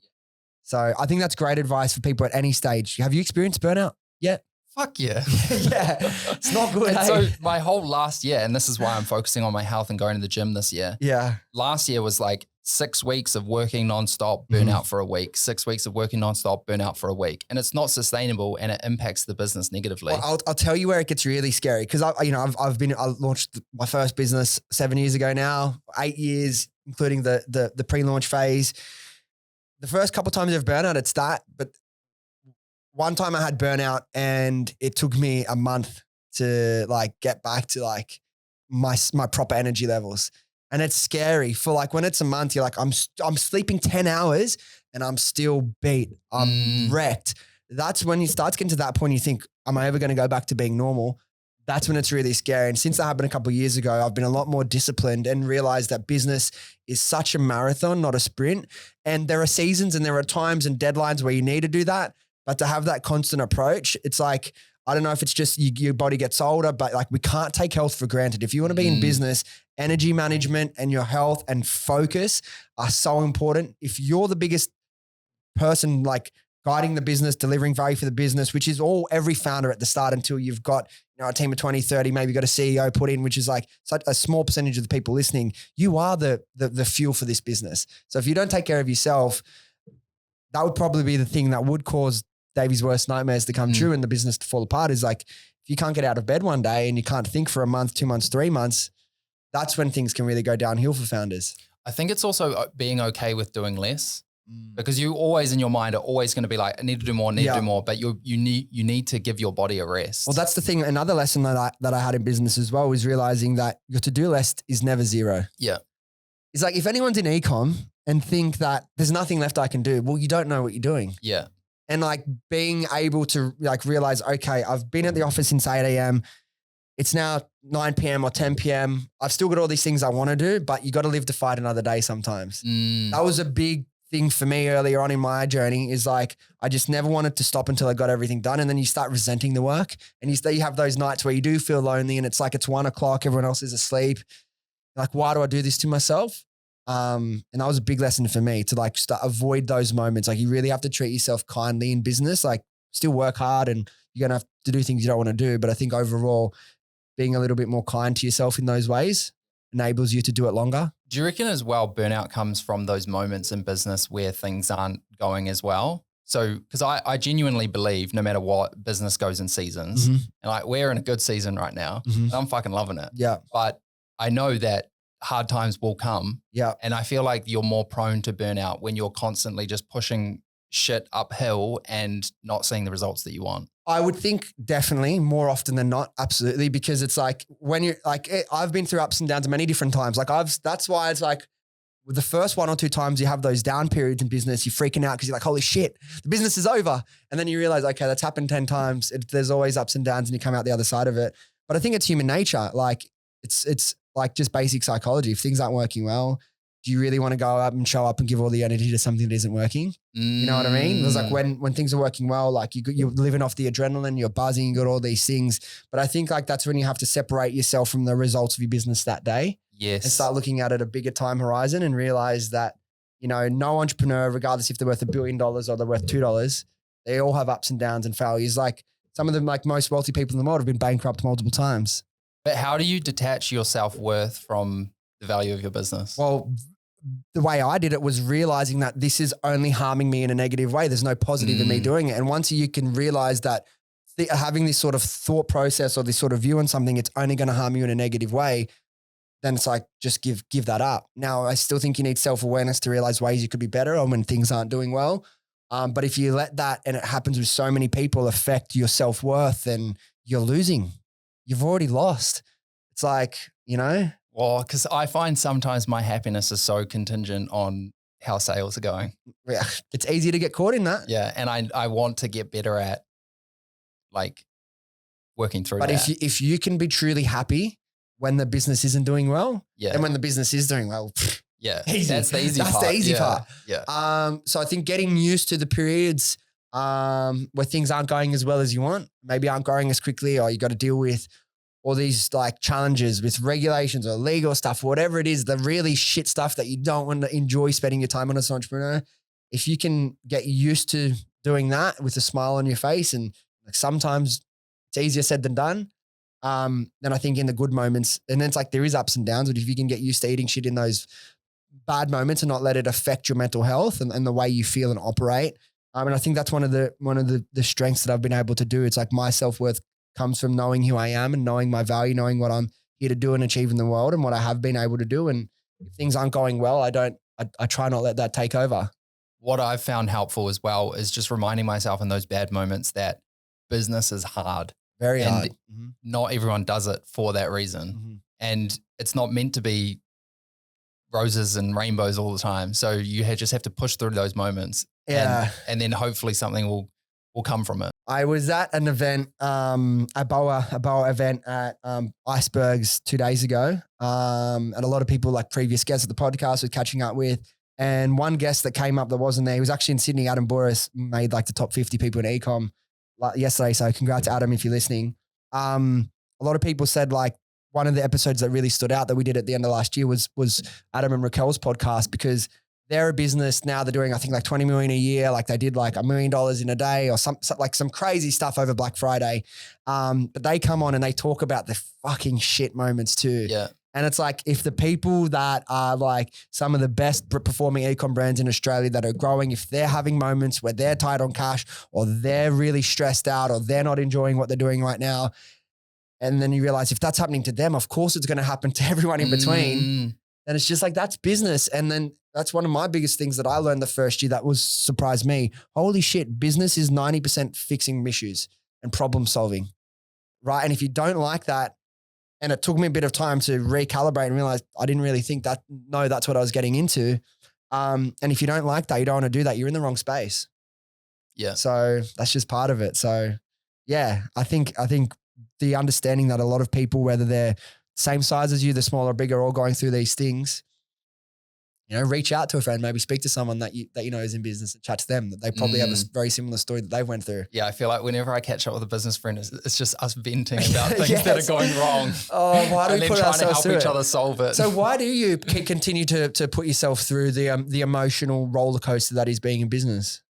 So I think that's great advice for people at any stage. Have you experienced burnout yet? Fuck yeah. Yeah. It's not good. And so my whole last year, and this is why I'm focusing on my health and going to the gym this year. Yeah. Last year was like 6 weeks of working nonstop, burn out for a week, 6 weeks of working nonstop, burn out for a week. And it's not sustainable and it impacts the business negatively. Well, I'll tell you where it gets really scary. Cause I launched my first business 7 years ago now, 8 years, including the pre-launch phase. The first couple of times I've burnout, it's that, but one time I had burnout and it took me a month to like get back to like my proper energy levels. And it's scary for like when it's a month, you're like, I'm sleeping 10 hours and I'm still beat. I'm wrecked. That's when you start getting to that point, you think, am I ever going to go back to being normal? That's when it's really scary. And since that happened a couple of years ago, I've been a lot more disciplined and realized that business is such a marathon, not a sprint. And there are seasons and there are times and deadlines where you need to do that. But to have that constant approach, it's like, I don't know if it's just your body gets older, but like we can't take health for granted. If you want to be in business, energy management and your health and focus are so important. If you're the biggest person like guiding the business, delivering value for the business, which is all every founder at the start until you've got a team of 20, 30, maybe you've got a CEO put in, which is like such a small percentage of the people listening. You are the fuel for this business. So if you don't take care of yourself, that would probably be the thing that would cause Davey's worst nightmares to come true and the business to fall apart. Is like, if you can't get out of bed one day and you can't think for a month, 2 months, 3 months, that's when things can really go downhill for founders. I think it's also being okay with doing less. Because you always in your mind are always going to be like, I need to do more, do more, but you need to give your body a rest. Well, that's the thing. Another lesson that I had in business as well was realizing that your to-do list is never zero. Yeah. It's like if anyone's in ecom and think that there's nothing left I can do, well, you don't know what you're doing. Yeah. And like being able to like realize, okay, I've been at the office since 8 a.m. It's now 9 p.m. or 10 p.m. I've still got all these things I want to do, but you got to live to fight another day sometimes. That was a big thing for me earlier on in my journey, is like, I just never wanted to stop until I got everything done. And then you start resenting the work and you have those nights where you do feel lonely and it's like, it's 1 o'clock, everyone else is asleep. Like, why do I do this to myself? And that was a big lesson for me to like avoid those moments. Like, you really have to treat yourself kindly in business, like still work hard and you're going to have to do things you don't want to do. But I think overall being a little bit more kind to yourself in those ways enables you to do it longer. Do you reckon as well burnout comes from those moments in business where things aren't going as well? So, because I genuinely believe no matter what, business goes in seasons. And like, we're in a good season right now and I'm fucking loving it. Yeah. But I know that hard times will come. Yeah. And I feel like you're more prone to burnout when you're constantly just pushing shit uphill and not seeing the results that you want. I would think definitely more often than not. Absolutely. Because it's like when you're like, I've been through ups and downs many different times. Like that's why it's like with the first 1 or 2 times you have those down periods in business, you're freaking out because you're like, holy shit, the business is over. And then you realize, okay, that's happened 10 times. There's always ups and downs and you come out the other side of it. But I think it's human nature. Like it's like just basic psychology. If things aren't working well, do you really want to go up and show up and give all the energy to something that isn't working? You know what I mean? It was like when things are working well, like you're living off the adrenaline, you're buzzing, you got all these things. But I think like that's when you have to separate yourself from the results of your business that day. Yes. And start looking at it a bigger time horizon and realize that, no entrepreneur, regardless if they're worth $1 billion or they're worth $2, they all have ups and downs and failures. Like some of them, like most wealthy people in the world, have been bankrupt multiple times. But how do you detach your self-worth from the value of your business? Well, the way I did it was realizing that this is only harming me in a negative way. There's no positive in me doing it. And once you can realize that having this sort of thought process or this sort of view on something, it's only going to harm you in a negative way, then it's like, just give that up. Now, I still think you need self-awareness to realize ways you could be better or when things aren't doing well. But if you let that, and it happens with so many people, affect your self-worth, then you're losing. You've already lost. It's like, Well, because I find sometimes my happiness is so contingent on how sales are going. yeah, it's easy to get caught in that. Yeah. And I want to get better at like working through But that. if you can be truly happy when the business isn't doing well, Yeah. and when the business is doing well, Yeah. easy. That's the easy part. That's the easy Yeah. part. Yeah. So I think getting used to the periods where things aren't going as well as you want, maybe aren't growing as quickly, or you got to deal with all these like challenges with regulations or legal stuff, whatever it is, the really shit stuff that you don't want to enjoy spending your time on as an entrepreneur. If you can get used to doing that with a smile on your face, and like sometimes it's easier said than done, then I think in the good moments, and then it's like there is ups and downs, but if you can get used to eating shit in those bad moments and not let it affect your mental health and the way you feel and operate. And I think that's one of the strengths that I've been able to do. It's like my self-worth comes from knowing who I am and knowing my value, knowing what I'm here to do and achieve in the world and what I have been able to do. And if things aren't going well, I try not let that take over. What I've found helpful as well is just reminding myself in those bad moments that business is hard. Very And hard. not everyone does it for that reason. And it's not meant to be roses and rainbows all the time. So you just have to push through those moments. Yeah. And then hopefully something will come from it. I was at an event, a BOA event at Icebergs 2 days ago. And a lot of people, like previous guests of the podcast, was catching up with. And one guest that came up that wasn't there, he was actually in Sydney. Adam Boris made like the top 50 people in e-com yesterday. So congrats, Adam, if you're listening. A lot of people said like one of the episodes that really stood out that we did at the end of last year was Adam and Raquel's podcast, because they're a business now. They're doing, I think, like 20 million a year. Like they did like $1 million in a day or some crazy stuff over Black Friday. But they come on and they talk about the fucking shit moments too. Yeah. And it's like, if the people that are like some of the best performing e-com brands in Australia that are growing, if they're having moments where they're tight on cash or they're really stressed out or they're not enjoying what they're doing right now, and then you realize if that's happening to them, of course it's going to happen to everyone in between. Then it's just like, that's business. And then that's one of my biggest things that I learned the first year that was surprised me. Holy shit, business is 90% fixing issues and problem solving, right? And if you don't like that, and it took me a bit of time to recalibrate and realize I didn't really think that, no, that's what I was getting into. And if you don't like that, you don't want to do that, you're in the wrong space. Yeah. So that's just part of it. So yeah, I think the understanding that a lot of people, whether they're same size as you, the smaller or bigger, all going through these things, reach out to a friend, maybe speak to someone that you know is in business and chat to them, that they probably have a very similar story that they went through. Yeah, I feel like whenever I catch up with a business friend, it's just us venting about things that are going wrong. Oh, why do we put ourselves through it? And then trying to help each other solve it. So why do you continue to put yourself through the emotional roller coaster that is being in business?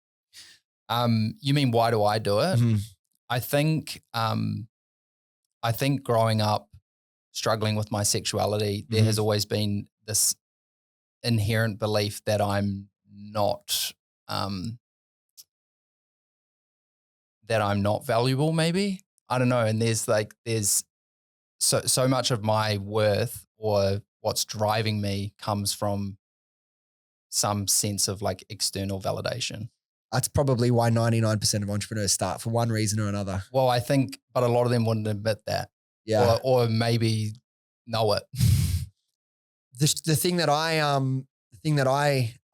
You mean why do I do it? Mm-hmm. I think growing up, struggling with my sexuality, there has always been this inherent belief that I'm not valuable, maybe. I don't know. And there's so much of my worth or what's driving me comes from some sense of like external validation. That's probably why 99% of entrepreneurs start, for one reason or another. Well, I think, but a lot of them wouldn't admit that. Yeah. Or maybe know it. The thing that I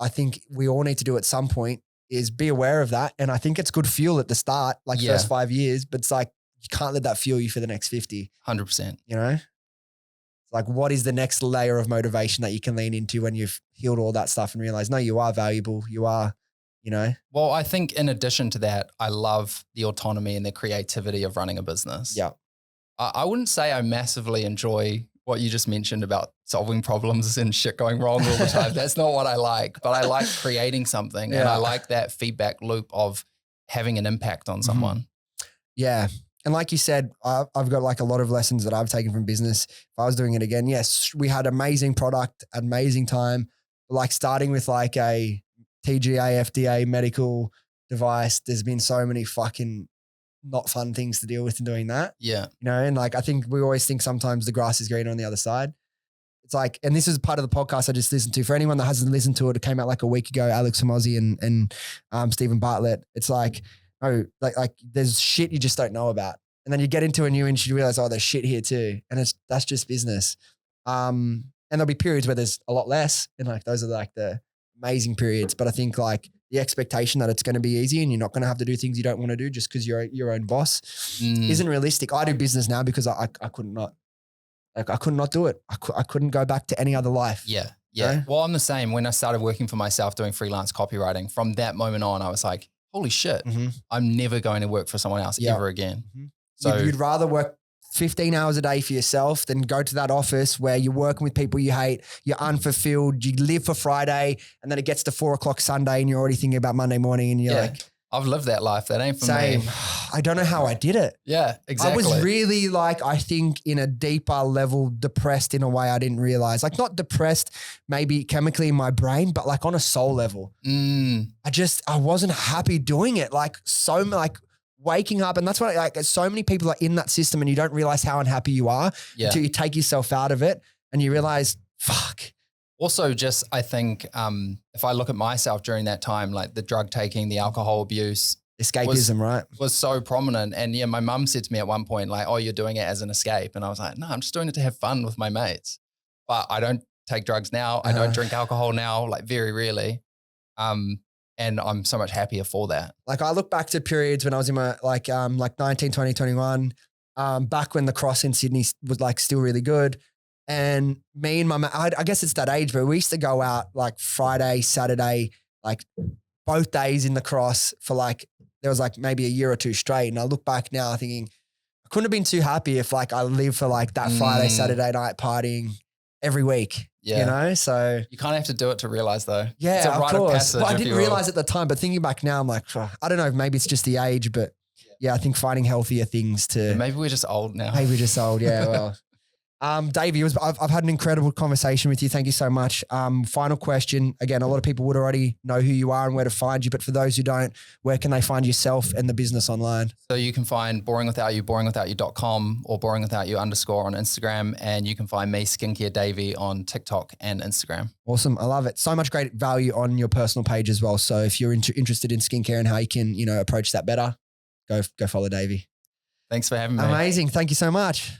think we all need to do at some point is be aware of that. And I think it's good fuel at the start, like first 5 years, but it's like, you can't let that fuel you for the next 50. 100%. It's like, what is the next layer of motivation that you can lean into when you've healed all that stuff and realize, no, you are valuable. You are, Well, I think in addition to that, I love the autonomy and the creativity of running a business. Yeah. I wouldn't say I massively enjoy what you just mentioned about solving problems and shit going wrong all the time. That's not what I like, but I like creating something and I like that feedback loop of having an impact on someone. Yeah. And like you said, I've got like a lot of lessons that I've taken from business. If I was doing it again, yes, we had amazing product, amazing time, but like starting with like a TGA, FDA medical device, there's been so many fucking not fun things to deal with in doing that. Yeah. And like, I think we always think sometimes the grass is greener on the other side. it's like, and this is part of the podcast I just listened to. For anyone that hasn't listened to it, it came out like a week ago, Alex Hormozi and Stephen Bartlett. It's like, oh, like there's shit you just don't know about. And then you get into a new industry, you realize, oh, there's shit here too. And that's just business. And there'll be periods where there's a lot less. And like, those are like the amazing periods. But I think like the expectation that it's going to be easy and you're not going to have to do things you don't want to do just because you're your own boss isn't realistic. I do business now because I could not do it. I couldn't go back to any other life. Yeah. You know? Well, I'm the same. When I started working for myself doing freelance copywriting, from that moment on, I was like, holy shit, I'm never going to work for someone else ever again. So you'd rather work 15 hours a day for yourself than go to that office where you're working with people you hate, you're unfulfilled, you live for Friday, and then it gets to 4 o'clock Sunday and you're already thinking about Monday morning and you're like, I've lived that life. That ain't for same. me. I don't know how I did it. Yeah, exactly. I was really like, I think in a deeper level, depressed in a way I didn't realize. Like not depressed maybe chemically in my brain, but like on a soul level. I wasn't happy doing it. Like waking up, and that's what like so many people are in that system and you don't realize how unhappy you are until you take yourself out of it and you realize, fuck. Also, just I think if I look at myself during that time, like the drug taking, the alcohol abuse, escapism, right? Was so prominent. And yeah, my mum said to me at one point, like, oh, you're doing it as an escape. And I was like, no, I'm just doing it to have fun with my mates. But I don't take drugs now. I don't drink alcohol now, like very rarely. And I'm so much happier for that. Like I look back to periods when I was in my like 19, 20, 21, back when the cross in Sydney was like still really good. And me and I guess it's that age, but we used to go out like Friday, Saturday, like both days in the cross for like, there was like maybe a year or two straight. And I look back now thinking I couldn't have been too happy if like I lived for like that Friday, Saturday night partying every week, you know? So you kind of have to do it to realize though. Yeah, it's a rite of passage. But I didn't realize at the time, but thinking back now, I'm like, I don't know, maybe it's just the age, but I think finding healthier things to. Maybe we're just old now. Maybe we're just old. Yeah. Well, Davey, I've had an incredible conversation with you. Thank you so much. Final question. Again, a lot of people would already know who you are and where to find you, but for those who don't, where can they find yourself and the business online? So you can find Boring Without You, boringwithoutyou.com or boringwithoutyou_ on Instagram. And you can find me, Skincare Davey, on TikTok and Instagram. Awesome. I love it. So much great value on your personal page as well. So if you're interested in skincare and how you can, approach that better, go follow Davey. Thanks for having me. Amazing. Thank you so much.